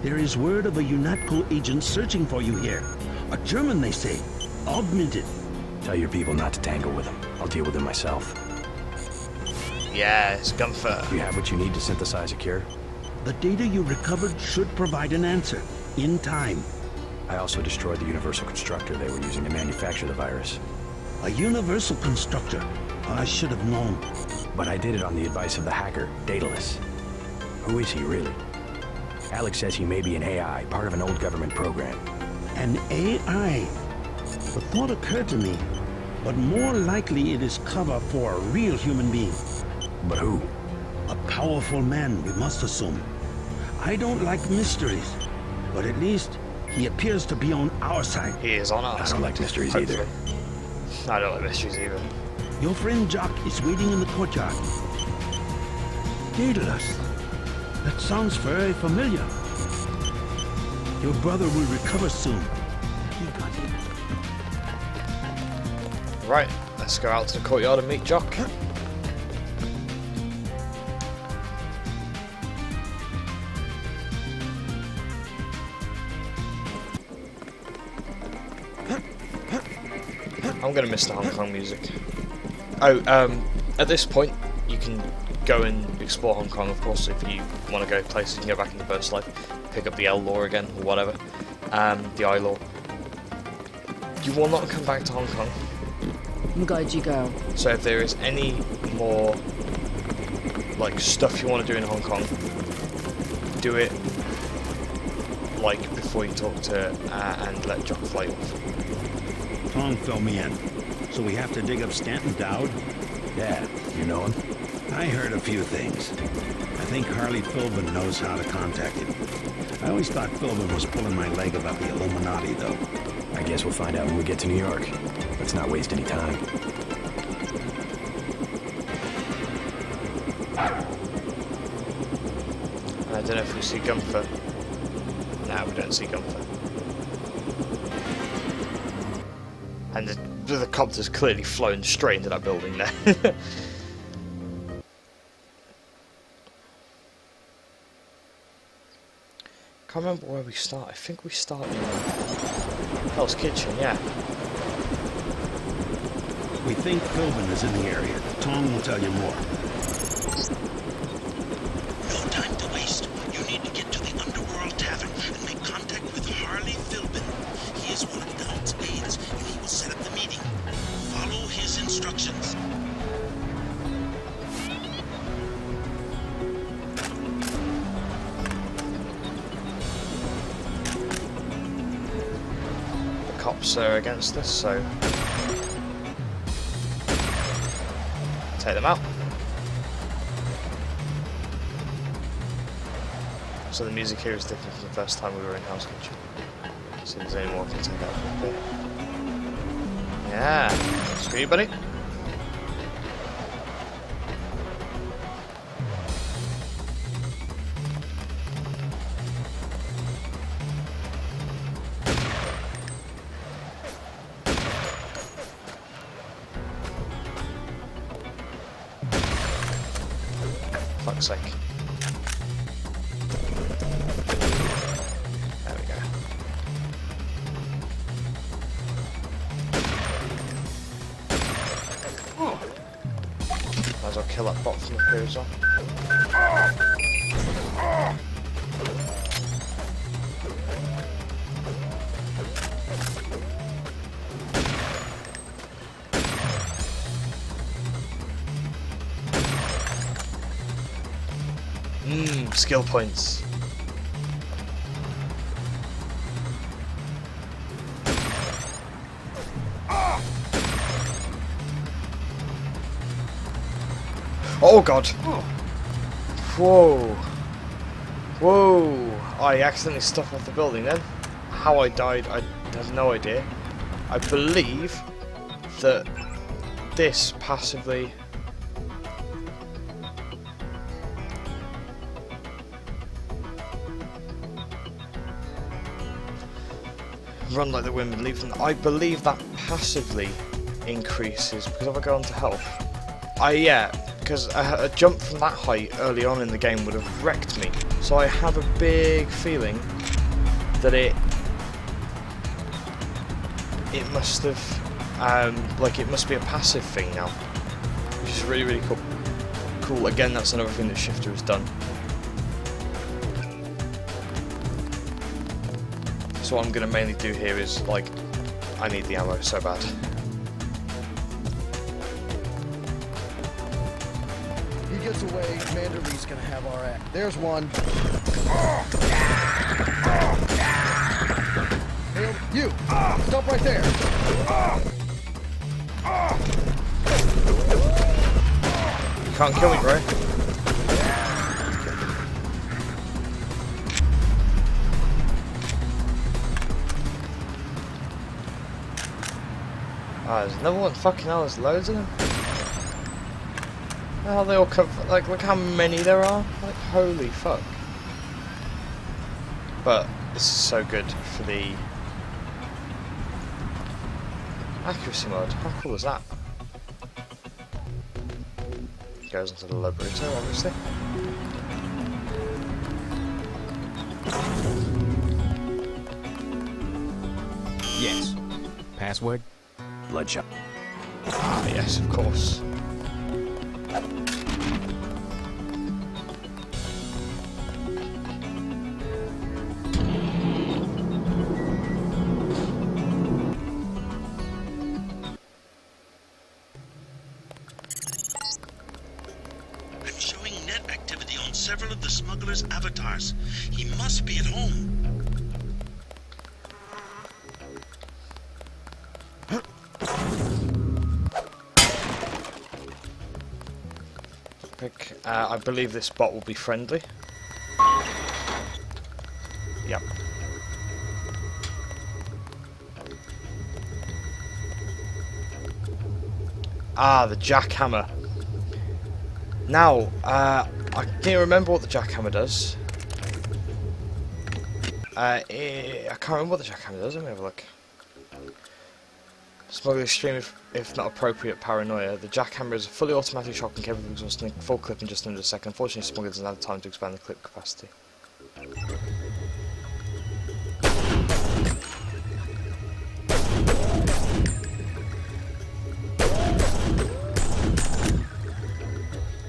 There is word of a UNATCO agent searching for you here. A German, they say. Augmented. Tell your people not to tangle with him. I'll deal with him myself. Yes, Gunther. Do you have what you need to synthesize a cure? The data you recovered should provide an answer. In time. I also destroyed the universal constructor they were using to manufacture the virus. A universal constructor? I should have known. But I did it on the advice of the hacker, Daedalus. Who is he, really? Alex says he may be an AI, part of an old government program. An AI? The thought occurred to me, but more likely it is cover for a real human being. But who? A powerful man, we must assume. I don't like mysteries, but at least he appears to be on our side. He is on our side. I don't like mysteries Hopefully. either. I don't like mysteries either. Your friend Jock is waiting in the courtyard. Daedalus. That sounds very familiar. Your brother will recover soon. He got it. Right, let's go out to the courtyard and meet Jock. I'm gonna miss the Hong Kong music. Oh, at this point, you can go and explore Hong Kong, of course, if you want to go places. You can go back into Versalife, pick up the L law again, or whatever, the I law. You will not come back to Hong Kong. go. So if there is any more, like, stuff you want to do in Hong Kong, do it, like, before you talk to, and let Jock fly off. Tom filled me in. So we have to dig up Stanton Dowd? Yeah, you know him? I heard a few things. I think Harley Philbin knows how to contact him. I always thought Philbin was pulling my leg about the Illuminati, though. I guess we'll find out when we get to New York. Let's not waste any time. I don't know if we see Gunther. No, we don't see Gunther. And the copter's clearly flown straight into that building there. Can't remember where we start. I think we start in Hell's Kitchen, yeah. We think Philbin is in the area. Tom will tell you more. No time to waste. You need to get to the Underworld Tavern and make contact with Harley Philbin. He is one of Dowd's aides, and he will set up the meeting. Follow his instructions. The cops are against us, so take them out. So the music here is different from the first time we were in Hell's Kitchen. See if there's any more I can take out. Okay. Yeah, screw you, buddy. Fuck's sake. There we go. Might as well kill that bot from up here as well. Skill points. Oh god. Whoa. Whoa! I accidentally stepped off the building then. How I died, I have no idea. I believe that this passively... Run like the wind and leave them. I believe that passively increases, because if I go on to health... because a jump from that height early on in the game would have wrecked me. So I have a big feeling that it must have, it must be a passive thing now, which is really, really cool. Cool. Again, that's another thing that Shifter has done. So what I'm going to mainly do here is, I need the ammo so bad. He gets away, Commander Lee's gonna have our act. There's one. Hey, you! Stop right there! You can't kill me, bro. There's another one. Fucking hell, there's loads of them. How they all come? Look how many there are. Holy fuck. But this is so good for the accuracy mode. How cool is that? Goes into the laboratory, obviously. Yes. Password? Bloodshot. Ah, yes, of course. I'm showing net activity on several of the smuggler's avatars. He must be at home. I believe this bot will be friendly. Yep. Ah, the jackhammer. Now, I can't remember what the jackhammer does. I can't remember what the jackhammer does. Let me have a look. Smuggle extreme if not appropriate paranoia. The jackhammer is a fully automatic shotgun capable of exhausting a full clip in just under a second. Unfortunately, Smuggler doesn't have time to expand the clip capacity.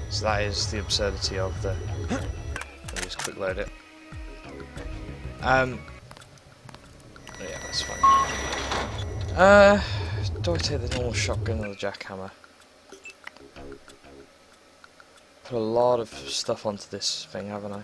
So that is the absurdity of the... Let me just quick load it. Yeah, that's fine. Do I take the normal shotgun or the jackhammer? Put a lot of stuff onto this thing, haven't I?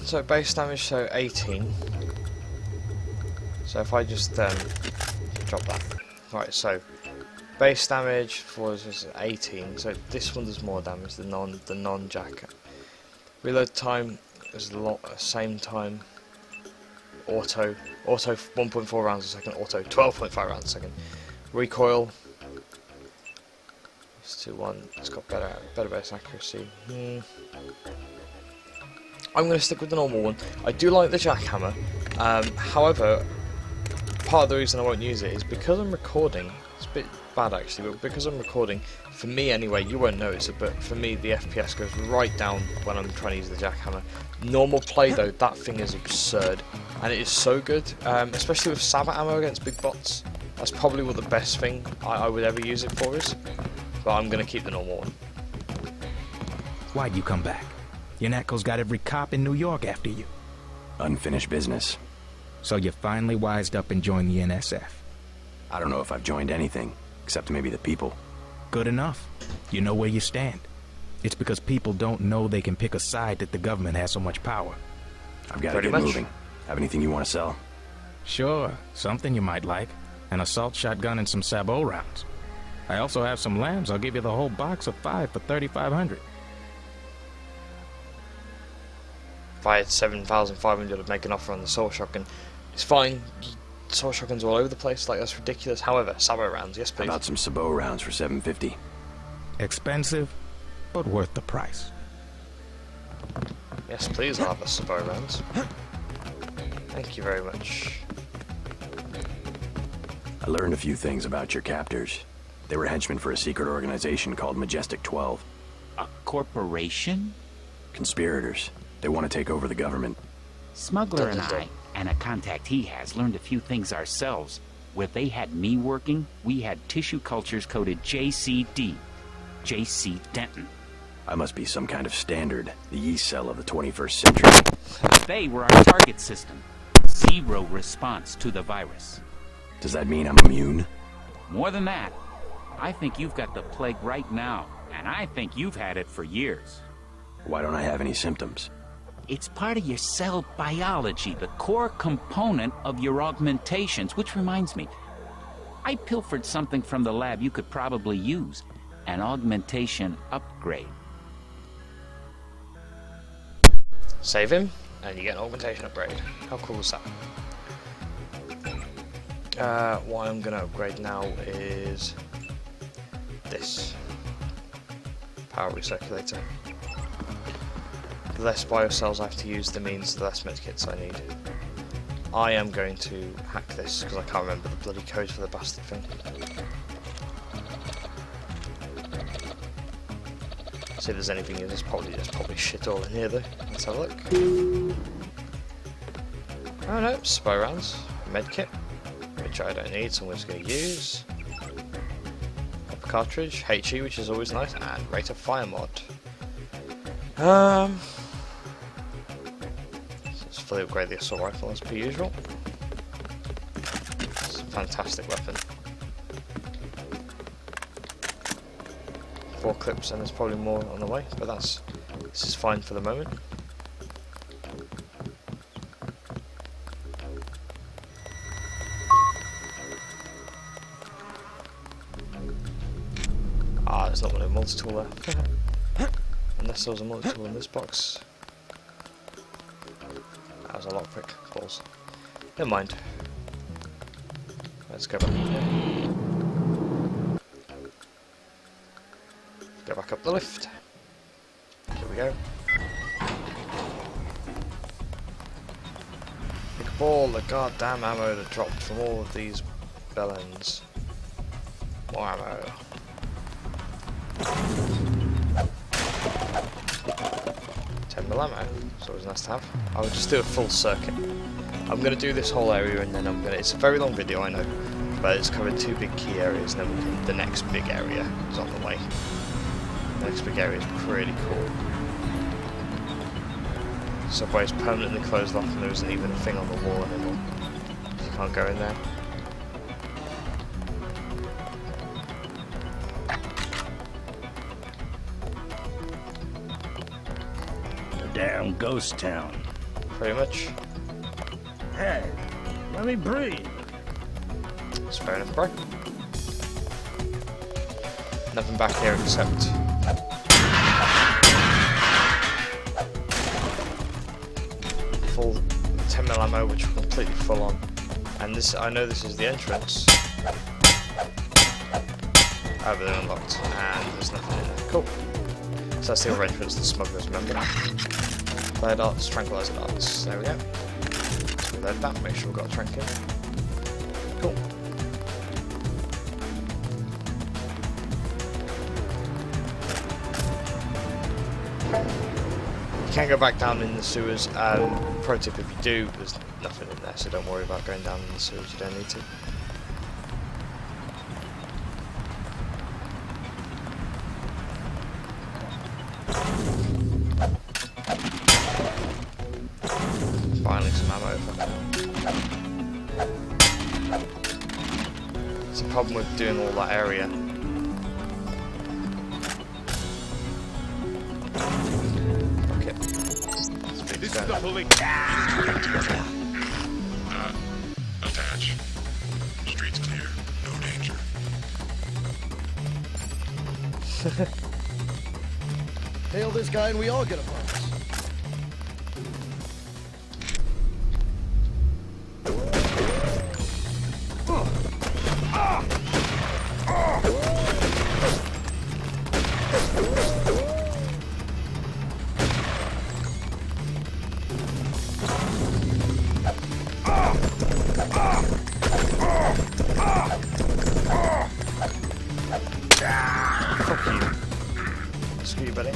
So base damage, so 18. So if I just drop that. Right, so base damage for is 18. So this one does more damage than the non-jack. Reload time is a lot same time. Auto 1.4 rounds a second. Auto 12.5 rounds a second. Recoil. It's 2-1. It's got better base accuracy. I'm going to stick with the normal one. I do like the jackhammer. However, part of the reason I won't use it is because I'm recording. It's a bit bad actually, but because I'm recording, for me anyway, you won't notice it, but for me the FPS goes right down when I'm trying to use the jackhammer. Normal play though, that thing is absurd, and it is so good, especially with Sabbat ammo against big bots. That's probably what the best thing I would ever use it for is, but I'm going to keep the normal one. Why'd you come back? Your Natco's got every cop in New York after you. Unfinished business. So you finally wised up and joined the NSF? I don't know if I've joined anything, except maybe the people. Good enough. You know where you stand. It's because people don't know they can pick a side that the government has so much power. I've got to get moving. Have anything you want to sell? Sure, something you might like. An assault shotgun and some sabot rounds. I also have some lambs. I'll give you the whole box of 5 for 3,500. If I had 7,500, I'd make an offer on the assault shotgun. It's fine. Assault shotguns all over the place, like that's ridiculous. However, sabot rounds, yes please. How about some sabot rounds for 750? Expensive, but worth the price. Yes please, I'll have a sabot rounds. Thank you very much. I learned a few things about your captors. They were henchmen for a secret organization called Majestic 12. A corporation? Conspirators. They want to take over the government. Smuggler and I, and a contact he has, learned a few things ourselves. Where they had me working, we had tissue cultures coded JCD. J.C. Denton. I must be some kind of standard, the yeast cell of the 21st century. They were our target system. 0 response to the virus. Does that mean I'm immune? More than that, I think you've got the plague right now, and I think you've had it for years. Why don't I have any symptoms? It's part of your cell biology, the core component of your augmentations, which reminds me, I pilfered something from the lab you could probably use. An augmentation upgrade. Save him, and you get an augmentation upgrade. How cool is that? What I'm going to upgrade now is this. Power recirculator. The less biocells I have to use, the means the less medkits I need. I am going to hack this, because I can't remember the bloody code for the bastard thing. See if there's anything in this. There's probably shit all in here though. Let's have a look. Oh no, spy rounds, medkit, which I don't need, so I'm just going to use. Copper cartridge, HE, which is always nice, and rate of fire mod. Let's fully upgrade the assault rifle as per usual. It's a fantastic weapon. 4 clips, and there's probably more on the way, but this is fine for the moment. Ah, there's not one of a multi-tool there. Unless there was a multi-tool in this box. That was a lot of quick balls. Never mind. Let's go back in here. Go back up the lift. Here we go. Pick up all the goddamn ammo that dropped from all of these bellends. More ammo. Ammo. It's always nice to have. I would just do a full circuit. I'm going to do this whole area and then it's a very long video, I know, but it's covered 2 big key areas, and then the next big area is on the way. The next big area is pretty cool. Subway is permanently closed off and there isn't even a thing on the wall anymore. You can't go in there. Damn ghost town. Pretty much. Hey, let me breathe. It's fair enough, bro. Nothing back here except full 10mm ammo, which we're completely full on. And this, I know this is the entrance. Oh, but they're unlocked, and there's nothing in there. Cool. So that's the other entrance, the smugglers, remember? Flare darts, tranquilizer darts. There we go. Reload that, make sure we've got a trank in. Cool. You can go back down in the sewers. Pro tip, if you do, there's nothing in there, so don't worry about going down in the sewers, you don't need to. Finally some ammo. It's a problem with doing all that area. Okay. This is the police. Hail this guy and we all get a bonus. Fuck you. Screw you, buddy.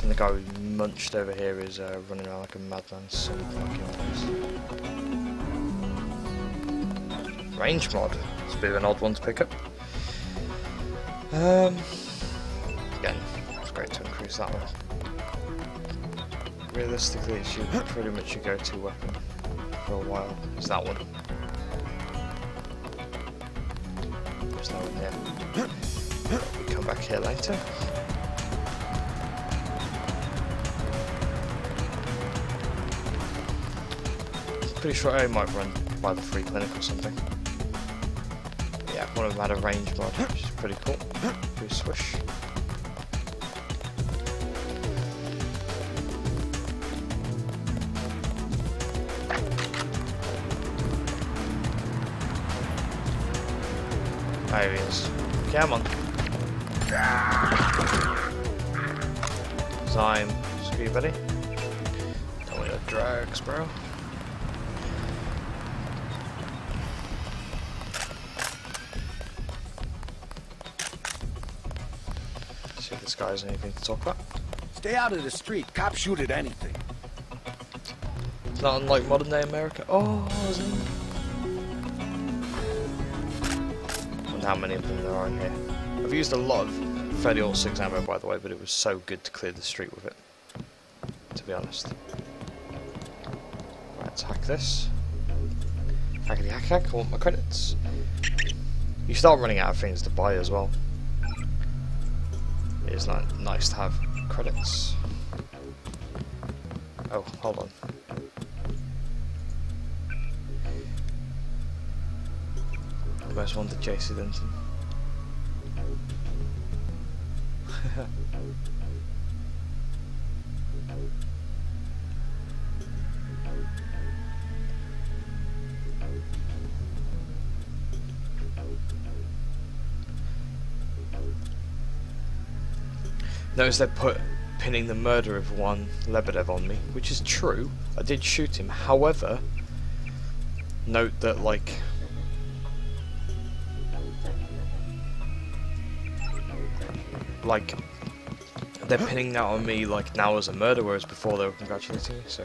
And the guy who munched over here is running around like a madman. So fucking nice. Range mod. It's a bit of an odd one to pick up. Again, it's great to increase that one. Realistically, it's pretty much your go-to weapon for a while. It's that one. There's no one here. We come back here later. Pretty sure I might run by the free clinic or something. Yeah, one of them had a range mod, which is pretty cool. Pretty swish. There he is. Come on. Zyme. Screw you, buddy. Don't want your drugs, bro. See if this guy has anything to talk about. Stay out of the street. Cops shoot at anything. It's not unlike modern day America. Oh, isn't it? How many of them there are in here. I've used a lot of 30-06 ammo, by the way, but it was so good to clear the street with it, to be honest. Right, let's hack this. Hackety hack hack, I want my credits. You start running out of things to buy as well. It is nice to have credits. Oh, hold on. Most wanted JC Linton. Notice they put pinning the murder of one Lebedev on me, which is true. I did shoot him. However, note that like they're pinning that on me like now as a murder, whereas before they were congratulating me, so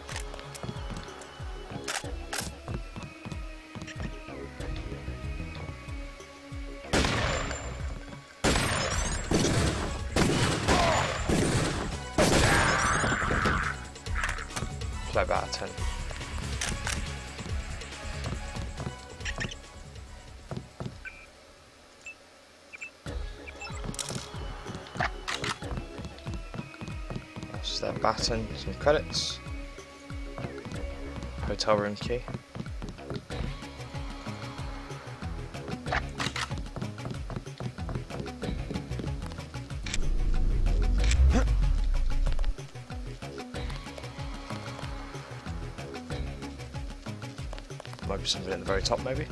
play about a 10. Their baton, some credits, hotel room key. Might be something at the very top, maybe.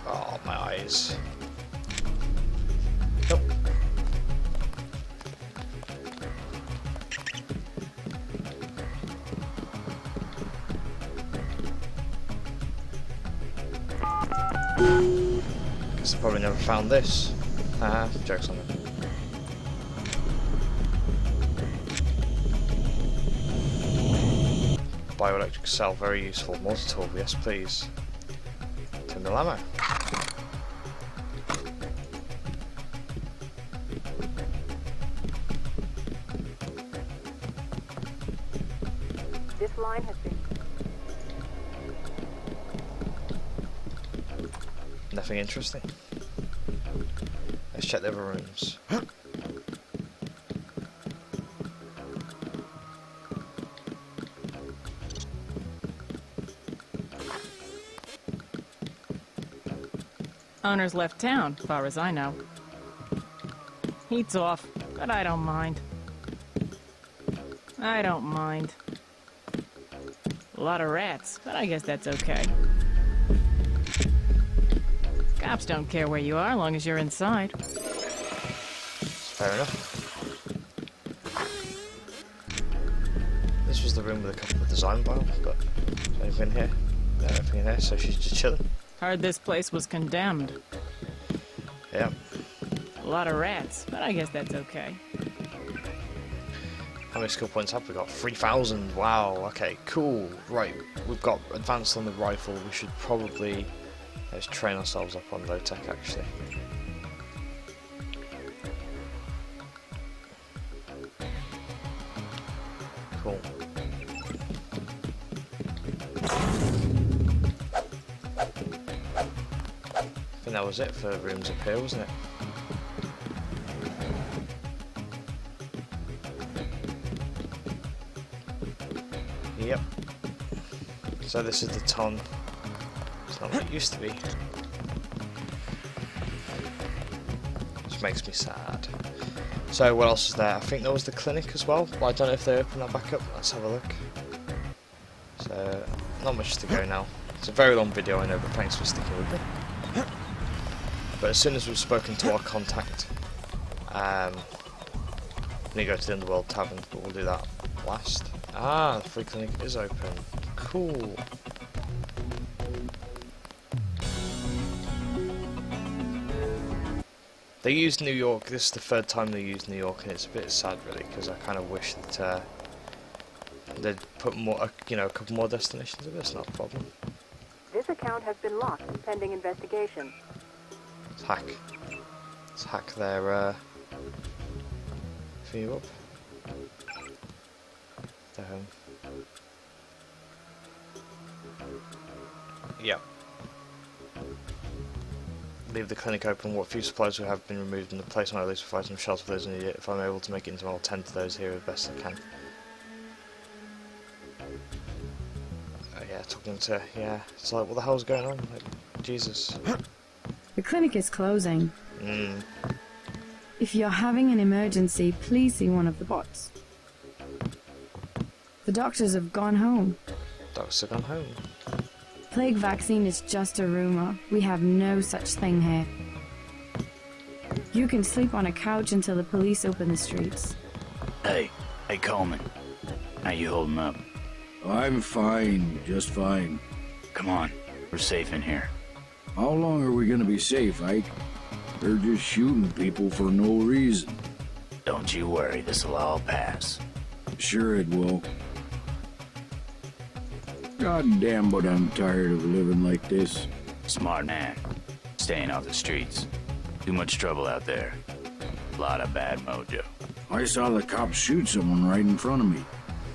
Oh, my eyes. Nope. Guess I probably never found this. Joke's on it. Bioelectric cell, very useful. Multi-tool, yes please. 10 mil ammo. This line has been... Nothing interesting. Let's check the other rooms. Owner's left town, far as I know. Heat's off, but I don't mind. I don't mind. A lot of rats, but I guess that's okay. Cops don't care where you are, as long as you're inside. Fair enough. This was the room with a couple of design vials, but anything in here? No, nothing in here, so she's just chilling. Heard this place was condemned. Yeah. A lot of rats, but I guess that's okay. How many skill points have we got? 3,000. Wow. Okay, cool. Right, we've got advanced on the rifle. We should probably let's train ourselves up on low tech actually. Cool. I think that was it for rooms up here, wasn't it? Yep. So this is the ton. It's not what it used to be. Which makes me sad. So what else is there? I think there was the clinic as well, but I don't know if they open that back up. Let's have a look. So, not much to go now. It's a very long video, I know, but thanks for sticking with me. But as soon as we've spoken to our contact, we need to go to the Underworld Tavern, but we'll do that last. Ah, the free clinic is open. Cool. They used New York. This is the third time they used New York, and it's a bit sad, really, because I kind of wish that they'd put more, you know, a couple more destinations. But it's not a problem. This account has been locked pending investigation. Let's hack. Let's hack their view up. Their home. Yeah. Leave the clinic open. What few supplies we have been removed in the place on at least provide some shelter for those who need it. If I'm able to make it into, I'll tend to those here as best I can. Yeah, talking to, yeah, it's like, what the hell's going on? Like, Jesus. The clinic is closing. If you're having an emergency, please see one of the bots. The doctors have gone home. Doctors have gone home. Plague vaccine is just a rumor. We have no such thing here. You can sleep on a couch until the police open the streets. Hey Coleman. How you holding up? I'm fine, just fine. Come on, we're safe in here. How long are we gonna be safe, Ike? They're just shooting people for no reason. Don't you worry, this'll all pass. Sure it will. God damn, but I'm tired of living like this. Smart man. Staying off the streets. Too much trouble out there. A lot of bad mojo. I saw the cops shoot someone right in front of me.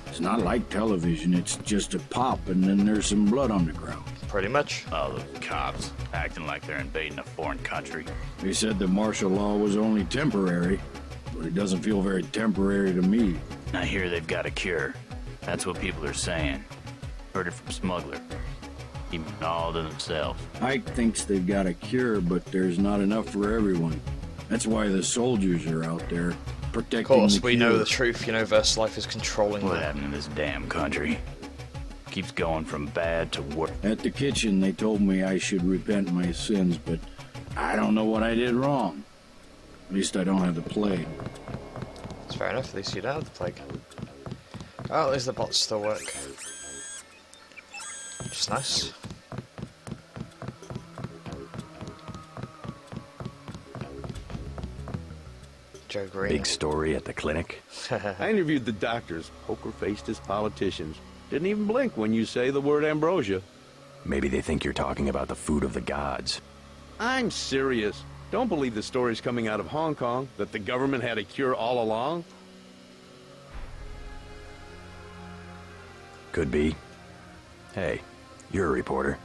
It's not like television, it's just a pop and then there's some blood on the ground. Pretty much. Oh, the cops, acting like they're invading a foreign country. They said the martial law was only temporary, but it doesn't feel very temporary to me. I hear they've got a cure. That's what people are saying. Heard it from Smuggler. Keeping it all to themselves. Ike thinks they've got a cure, but there's not enough for everyone. That's why the soldiers are out there, protecting Of course, the we cure. know the truth. You know, Versalife is controlling What them. happened in this damn country? Keeps going from bad to worse. At the kitchen, they told me I should repent my sins, but I don't know what I did wrong. At least I don't have the plague. It's fair enough, at least you don't have the plague. Oh, at least the bots still work. Which is nice. Joe Green. Big story at the clinic. I interviewed the doctors, poker-faced as politicians. Didn't even blink when you say the word ambrosia. Maybe they think you're talking about the food of the gods. I'm serious. Don't believe the stories coming out of Hong Kong that the government had a cure all along. Could be. Hey, you're a reporter.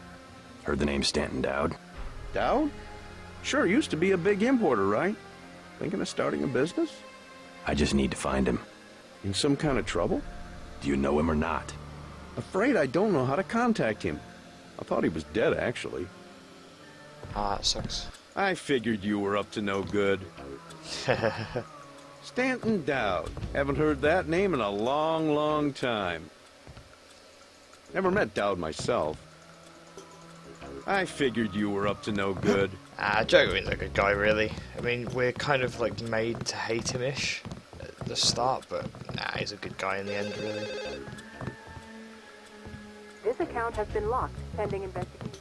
Heard the name Stanton Dowd? Dowd? Sure, used to be a big importer, right? Thinking of starting a business? I just need to find him. In some kind of trouble? Do you know him or not? Afraid I don't know how to contact him. I thought he was dead, actually. Ah, it sucks. I figured you were up to no good. Stanton Dowd. Haven't heard that name in a long, long time. Never met Dowd myself. I figured you were up to no good. Joe ain't a good guy, really. I mean, we're kind of like made to hate him-ish at the start, but nah, he's a good guy in the end, really. This account has been locked, pending investigation.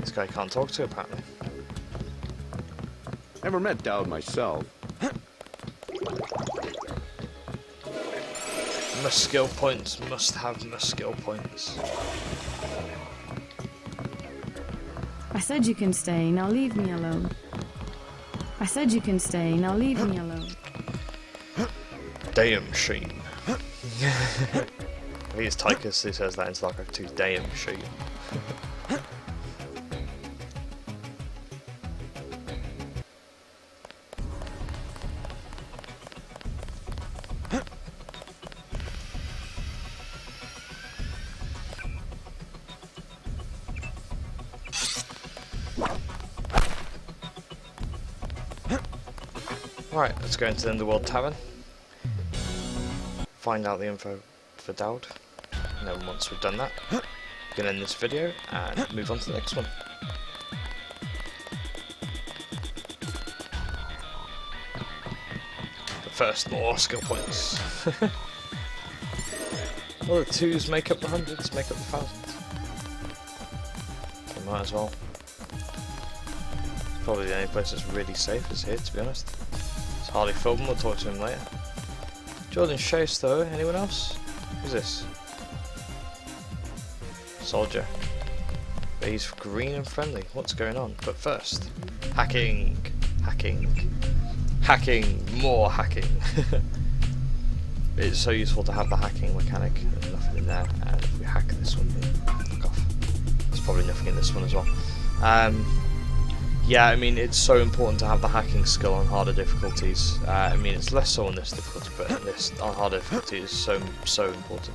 This guy can't talk to, apparently. Never met Dowd myself. Must skill points, must have must skill points. I said you can stay, now leave me alone. I said you can stay, now leave me alone. Damn Sheen. I think it's Tychus who says that in StarCraft 2, damn Sheen. Right, let's go into the Underworld Tavern. Find out the info for Dowd. And then once we've done that, we can end this video and move on to the next one. But first, more skill points. Well, the 2s make up the 100s, make up the 1000s. So might as well. Probably the only place that's really safe is here, to be honest. It's Harley Philbin, we'll talk to him later. Jordan Chase though, anyone else? Who's this? Soldier. But he's green and friendly, what's going on? But first, hacking, hacking, hacking, more hacking. It's so useful to have the hacking mechanic, there's nothing in there, and if we hack this one, fuck off. There's probably nothing in this one as well. Yeah, I mean, it's so important to have the hacking skill on harder difficulties. I mean, it's less so on this difficulty, but in this, on harder difficulty is so important.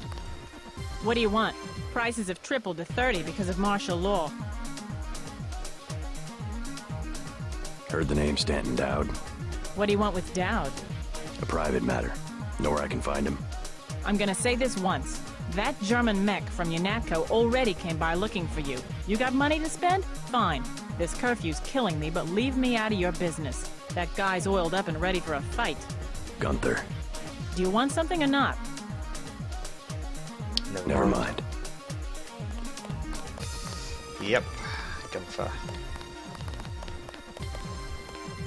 What do you want? Prices have tripled to 30 because of martial law. Heard the name Stanton Dowd. What do you want with Dowd? A private matter. Know where I can find him. I'm gonna say this once. That German mech from UNATCO already came by looking for you. You got money to spend? Fine. This curfew's killing me, but leave me out of your business. That guy's oiled up and ready for a fight. Gunther. Do you want something or not? Never mind. Yep, Gunther.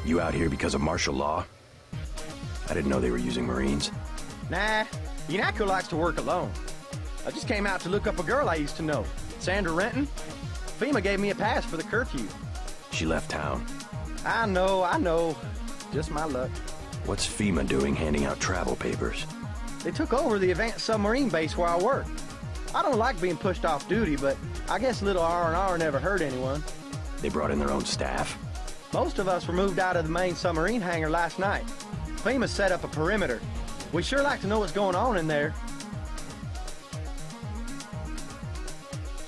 You out here because of martial law? I didn't know they were using Marines. Nah, UNATCO likes to work alone. I just came out to look up a girl I used to know, Sandra Renton. FEMA gave me a pass for the curfew. She left town. I know. Just my luck. What's FEMA doing handing out travel papers? They took over the advanced submarine base where I work. I don't like being pushed off duty, but I guess a little R&R never hurt anyone. They brought in their own staff? Most of us were moved out of the main submarine hangar last night. FEMA set up a perimeter. We'd sure like to know what's going on in there.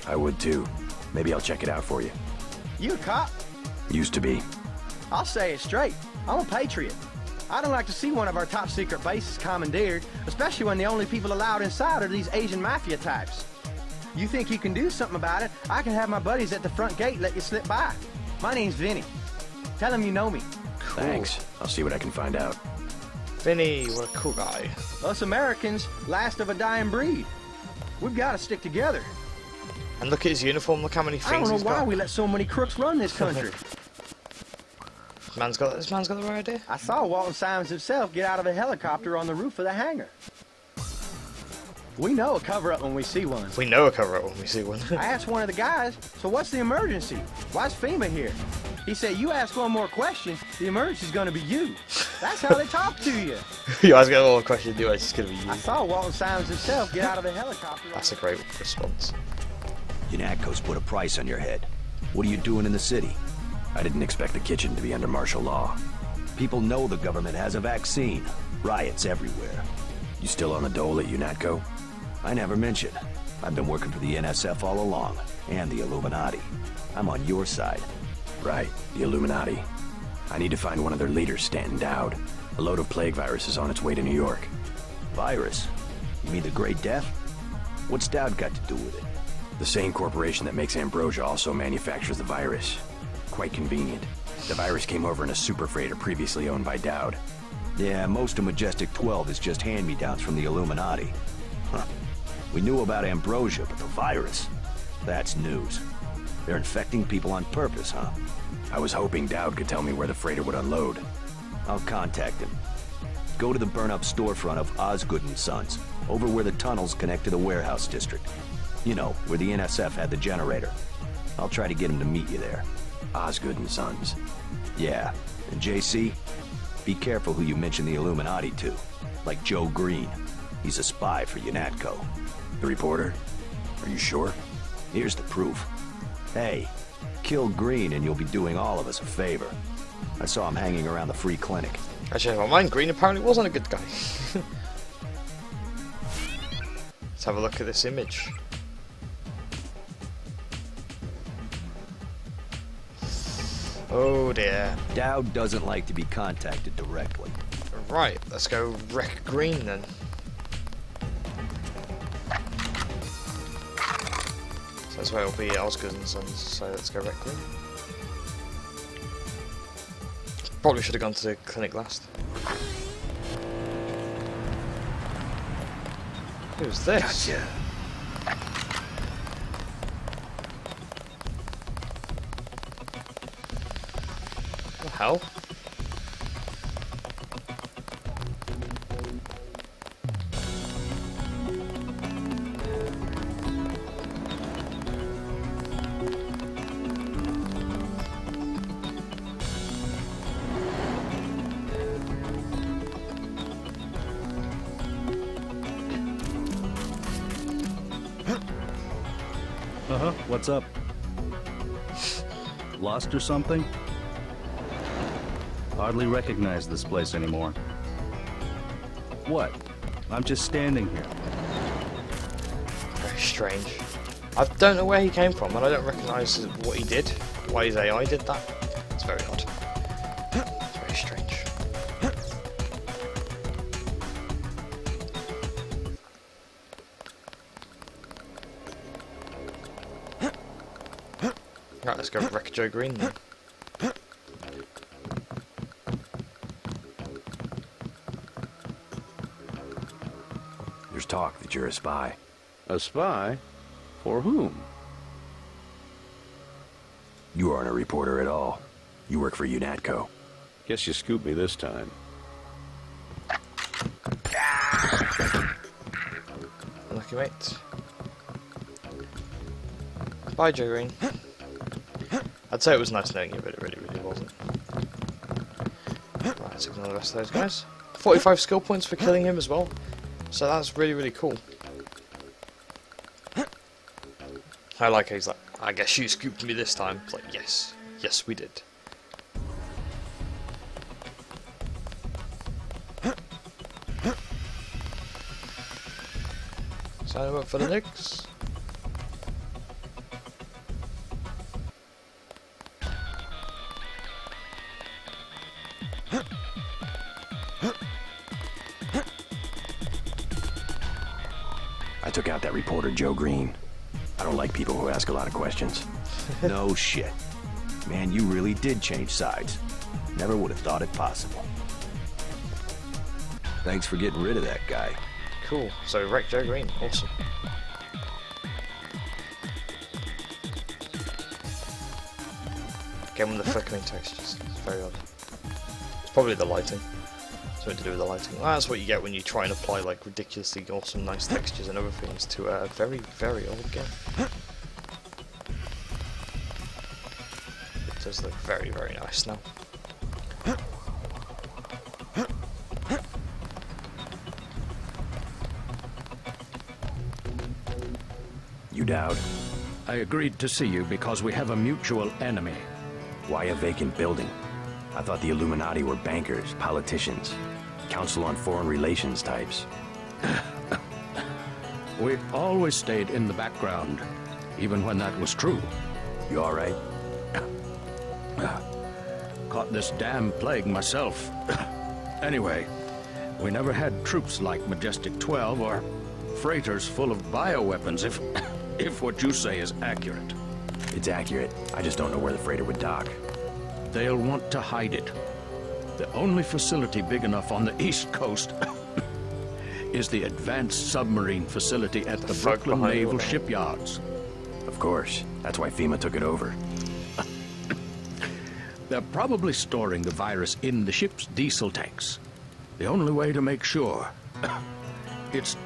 I would too. Maybe I'll check it out for you. You a cop? Used to be. I'll say it straight. I'm a patriot. I don't like to see one of our top secret bases commandeered, especially when the only people allowed inside are these Asian mafia types. You think you can do something about it? I can have my buddies at the front gate let you slip by. My name's Vinny. Tell them you know me. Cool. Thanks. I'll see what I can find out. Vinny, what a cool guy. Us Americans, last of a dying breed. We've got to stick together. And look at his uniform, look how many things I don't know he's why got. we let so many crooks run this country. This man's got the right idea. I saw Walton Simons himself get out of a helicopter on the roof of the hangar. We know a cover-up when we see one. We know a cover-up when we see one. I asked one of the guys, so what's the emergency? Why's FEMA here? He said, you ask one more question, the emergency's gonna be you. That's how they talk to you. You guys got one more question, do I? It's gonna be you. I saw Walton Simons himself get out of a helicopter. That's a great response. UNATCO's put a price on your head. What are you doing in the city? I didn't expect the kitchen to be under martial law. People know the government has a vaccine. Riots everywhere. You still on the dole at UNATCO? I never mentioned. I've been working for the NSF all along, and the Illuminati. I'm on your side. Right, the Illuminati. I need to find one of their leaders, Stanton Dowd. A load of plague virus is on its way to New York. Virus? You mean the Great Death? What's Dowd got to do with it? The same corporation that makes ambrosia also manufactures the virus. Quite convenient. The virus came over in a super freighter previously owned by Dowd. Yeah, most of Majestic 12 is just hand-me-downs from the Illuminati. Huh. We knew about ambrosia, but the virus? That's news. They're infecting people on purpose, huh? I was hoping Dowd could tell me where the freighter would unload. I'll contact him. Go to the burn-up storefront of Osgood & Sons, over where the tunnels connect to the warehouse district. You know, where the NSF had the generator. I'll try to get him to meet you there. Osgood & Sons. Yeah, and JC, be careful who you mention the Illuminati to. Like Joe Green. He's a spy for UNATCO. The reporter? Are you sure? Here's the proof. Hey, kill Green and you'll be doing all of us a favor. I saw him hanging around the free clinic. Actually, never mind. Green apparently wasn't a good guy. Let's have a look at this image. Oh dear. Dowd doesn't like to be contacted directly. Right, let's go wreck Green then. So that's where it'll be Osgood and Sons, so let's go wreck Green. Probably should have gone to the clinic last. Who's this? Gotcha. What the hell? What's up? Lost or something? Hardly recognize this place anymore. What? I'm just standing here. Very strange. I don't know where he came from, and I don't recognise what he did. Why his AI did that. It's very odd. It's very strange. Right, let's go wreck Joe Green then. There's talk that you're a spy. A spy? For whom? You aren't a reporter at all. You work for UNATCO. Guess you scooped me this time. Lucky mate. Bye, Joe Green. I'd say it was nice knowing you, but it really wasn't. Right, let's ignore the rest of those guys. 45 skill points for killing him as well. So that's really cool. I like how he's like, I guess you scooped me this time. It's like, yes. Yes, we did. Sign up for the next. I took out that reporter, Joe Green. I don't like people who ask a lot of questions. No shit. Man, you really did change sides. Never would have thought it possible. Thanks for getting rid of that guy. Cool. So wreck Joe Green. Awesome. Again with the flickering textures. It's very odd. It's probably the lighting. Something to do with the lighting. Well, that's what you get when you try and apply like ridiculously awesome nice textures and other things to a very old game. It does look very nice now. You Dowd? I agreed to see you because we have a mutual enemy. Why a vacant building? I thought the Illuminati were bankers, politicians, Council on Foreign Relations types. We always stayed in the background, even when that was true. You all right? Caught this damn plague myself. Anyway, we never had troops like Majestic 12 or freighters full of bioweapons, if what you say is accurate. It's accurate. I just don't know where the freighter would dock. They'll want to hide it. The only facility big enough on the East Coast is the Advanced Submarine Facility at the Brooklyn Naval Shipyards. Of course. That's why FEMA took it over. They're probably storing the virus in the ship's diesel tanks. The only way to make sure it's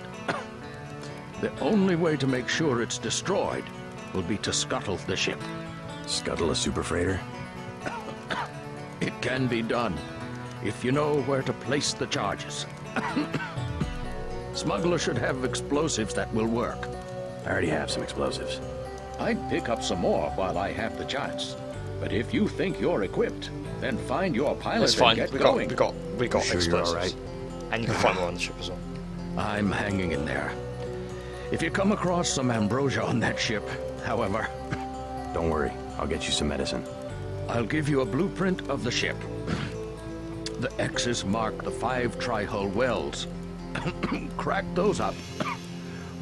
destroyed will be to scuttle the ship. Scuttle a super freighter? It can be done, if you know where to place the charges. Smuggler should have explosives that will work. I already have some explosives. I'd pick up some more while I have the chance. But if you think you're equipped, then find your pilot That's fine. and get We going. got Sure explosives. you're all right? And you can find more on the ship as well. I'm hanging in there. If you come across some ambrosia on that ship, however... Don't worry, I'll get you some medicine. I'll give you a blueprint of the ship. The X's mark the 5 tri-hull wells. Crack those up.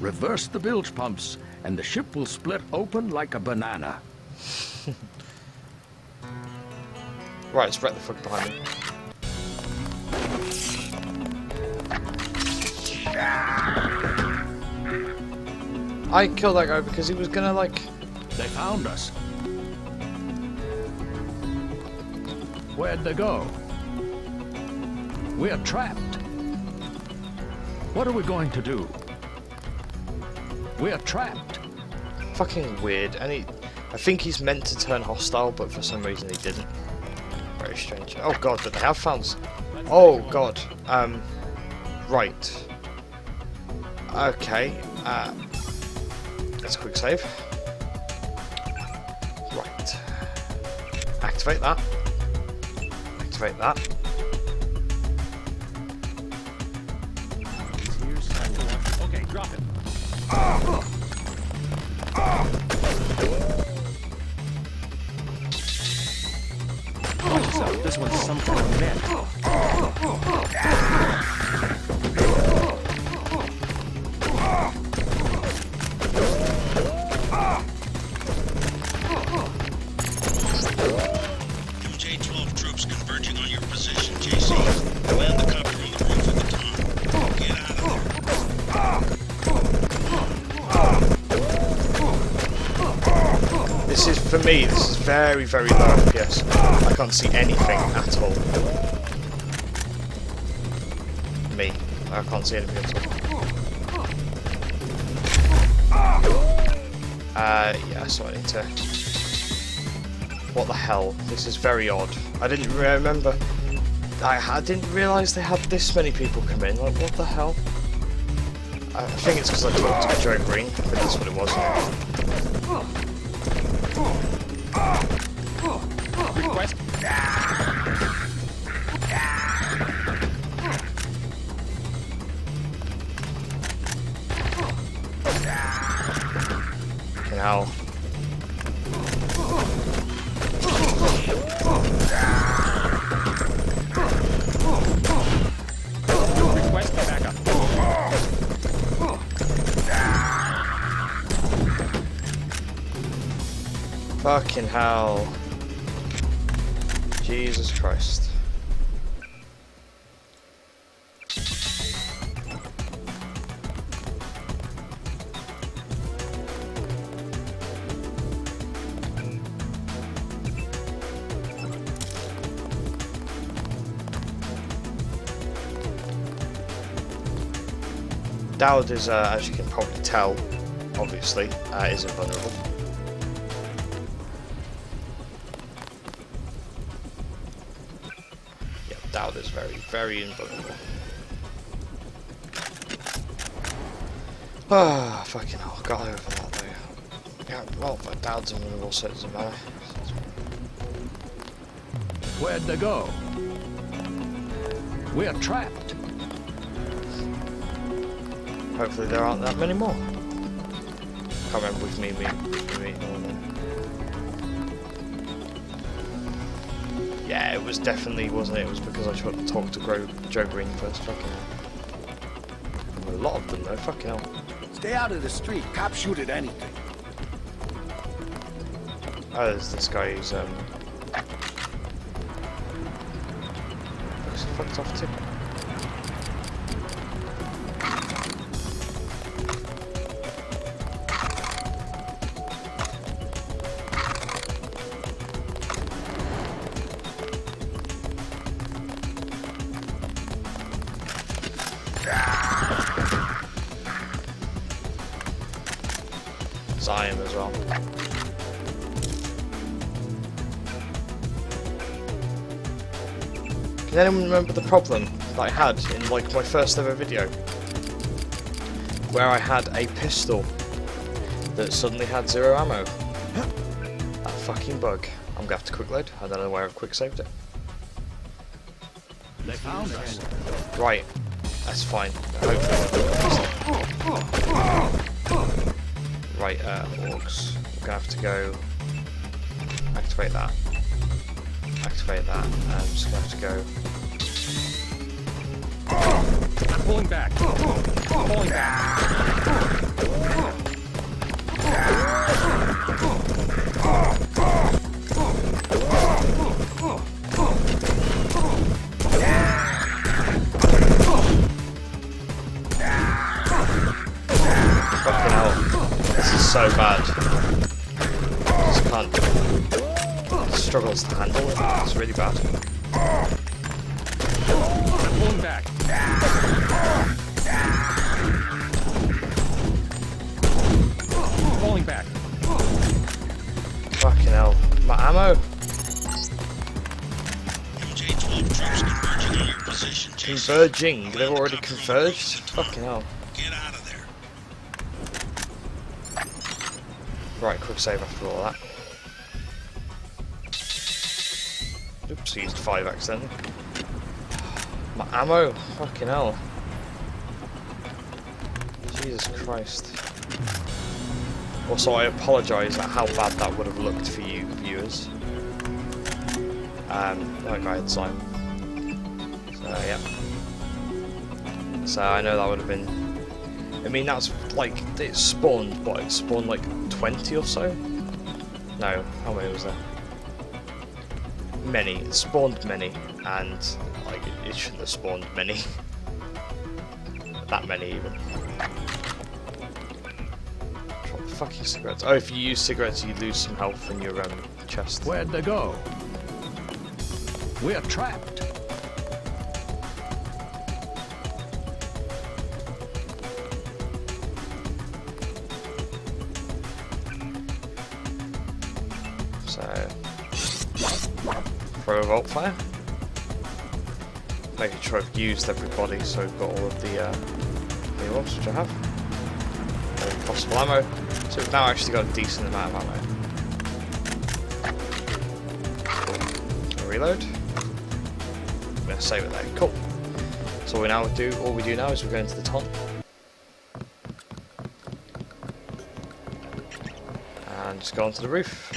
Reverse the bilge pumps, and the ship will split open like a banana. Right, it's Brett the fuck behind me. I killed that guy because he was gonna, like... They found us. Where'd they go? We're trapped. What are we going to do? We're trapped. Fucking weird. And I think he's meant to turn hostile, but for some reason he didn't. Very strange. Oh god, but they have found... Oh god. Right. Okay. Let's quick save. Right. Activate that. Activate that. Okay, drop it. Watch yourself, this one's some kind of net. MJ-12 troops converging on your position, JC. Land the copter on the roof of the tunnel. Get out of there. This is, for me, this is very, very low FPS. I can't see anything at all. Me. I can't see anything at all. Yeah, so I need to... What the hell? This is very odd. I didn't remember... I didn't realise they had this many people come in. Like, what the hell? I think it's because I talked to Joe Green. I think that's what it was. Request. Fucking hell. Request backup. Fucking hell. Jesus Christ. Dowd is, as you can probably tell, obviously, is invulnerable. Yeah, Dowd is very, very invulnerable. Ah, fucking hell, got over that though. Yeah, well, but Dowd's invulnerable, so it doesn't matter. Where'd they go? We're trapped. Hopefully there aren't that many more. Can't remember with me or them. Yeah, it was definitely, wasn't it? It was because I tried to talk to Joe Green first. Fucking hell. A lot of them though, fucking hell. Stay out of the street. Cops shoot at anything. Oh, there's this guy who's looks fucked off too. Zion as well. Can anyone remember the problem that I had in like my first ever video? Where I had a pistol that suddenly had 0 ammo. That fucking bug. I'm gonna have to quick load. I don't know where I've quick saved it. They found us. Right. That's fine. Hopefully. Right, orcs. I'm gonna have to go activate that. Activate that. I'm just gonna have to go. Pulling back. Pulling back. Fucking hell. This is so bad. I just can't. It struggles to handle it. It's really bad. Pulling back. Pulling back. Fucking hell. My ammo. MJ-12 troops converging on your position, Jason. Converging. They've already converged. Fucking hell. Get out of there. Right, quick save after all that. Oops, I used 5 accidentally. My ammo? Fucking hell. Jesus Christ. Also, I apologise at how bad that would have looked for you viewers. Like I had Simon. So, yeah. So, I know that would have been... I mean, that's like, it spawned, what, it spawned like 20 or so? No, how many was there? Many, it spawned many, and like, it shouldn't have spawned many. That many even. Drop the fucking cigarettes. Oh, if you use cigarettes you lose some health in your chest. Where'd they go? We're trapped. So, throw a volt fire. Making sure I've used everybody, so I've got all of the heroes, which I have. All possible ammo. So we've now actually got a decent amount of ammo. Reload. I'm gonna save it there. Cool. So all we do now is we go into the tunnel. And just go onto the roof.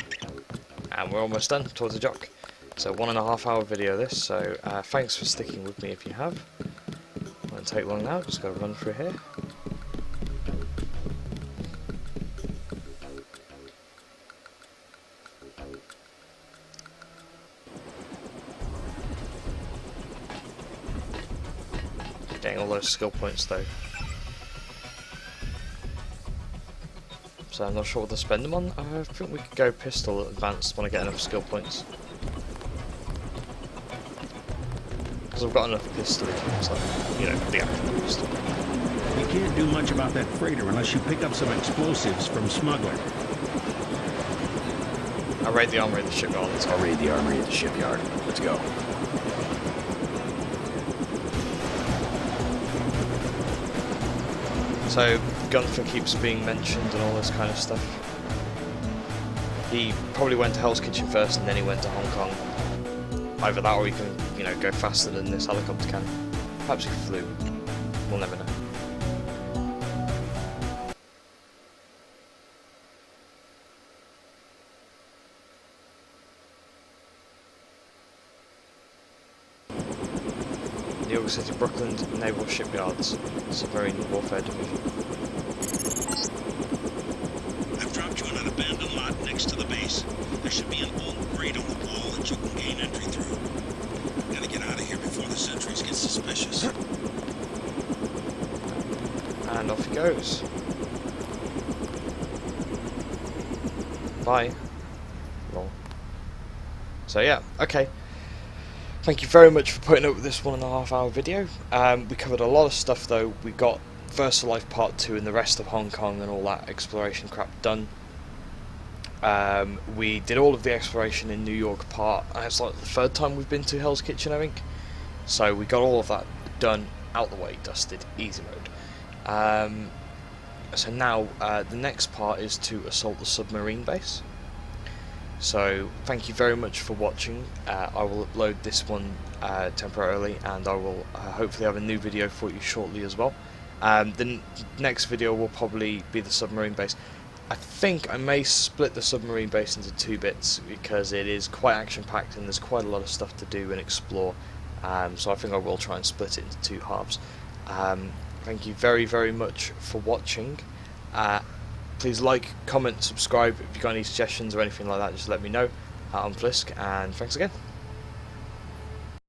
And we're almost done towards the jock. So 1.5 hour video this, so thanks for sticking with me if you have. It won't take long now, just gotta run through here. Getting all those skill points though. So I'm not sure what to spend them on. I think we could go pistol advanced when I get enough skill points. Because I've got enough pistol, so, you know, the actual pistol. You can't do much about that freighter unless you pick up some explosives from smuggler. I'll raid the armory at the shipyard. I'll raid the armory at the shipyard. Let's go. So, Gunther keeps being mentioned and all this kind of stuff. He probably went to Hell's Kitchen first and then he went to Hong Kong. Either that or he can, you know, go faster than this helicopter can. Perhaps he flew. We'll never know. New York City, Brooklyn Naval Shipyards, Submarine Warfare Division. I've dropped you on an abandoned lot next to the base. There should be an old grate on the wall that you can gain entry through. Gotta get out of here before the sentries get suspicious. And off he goes. Bye. Lol. So yeah, okay. Thank you very much for putting up with this 1.5 hour video. We covered a lot of stuff though. We got Versalife Part 2 and the rest of Hong Kong and all that exploration crap done. We did all of the exploration in New York part, and it's like the 3rd time we've been to Hell's Kitchen, I think. So we got all of that done, out the way, dusted, easy mode. So now the next part is to assault the submarine base. So thank you very much for watching. I will upload this one temporarily, and I will hopefully have a new video for you shortly as well. The next video will probably be the submarine base. I think I may split the submarine base into 2 bits because it is quite action packed and there's quite a lot of stuff to do and explore. So I think I will try and split it into 2 halves. Thank you very, very much for watching. Please like, comment, subscribe. If you've got any suggestions or anything like that, just let me know. I'm Flisk, and thanks again.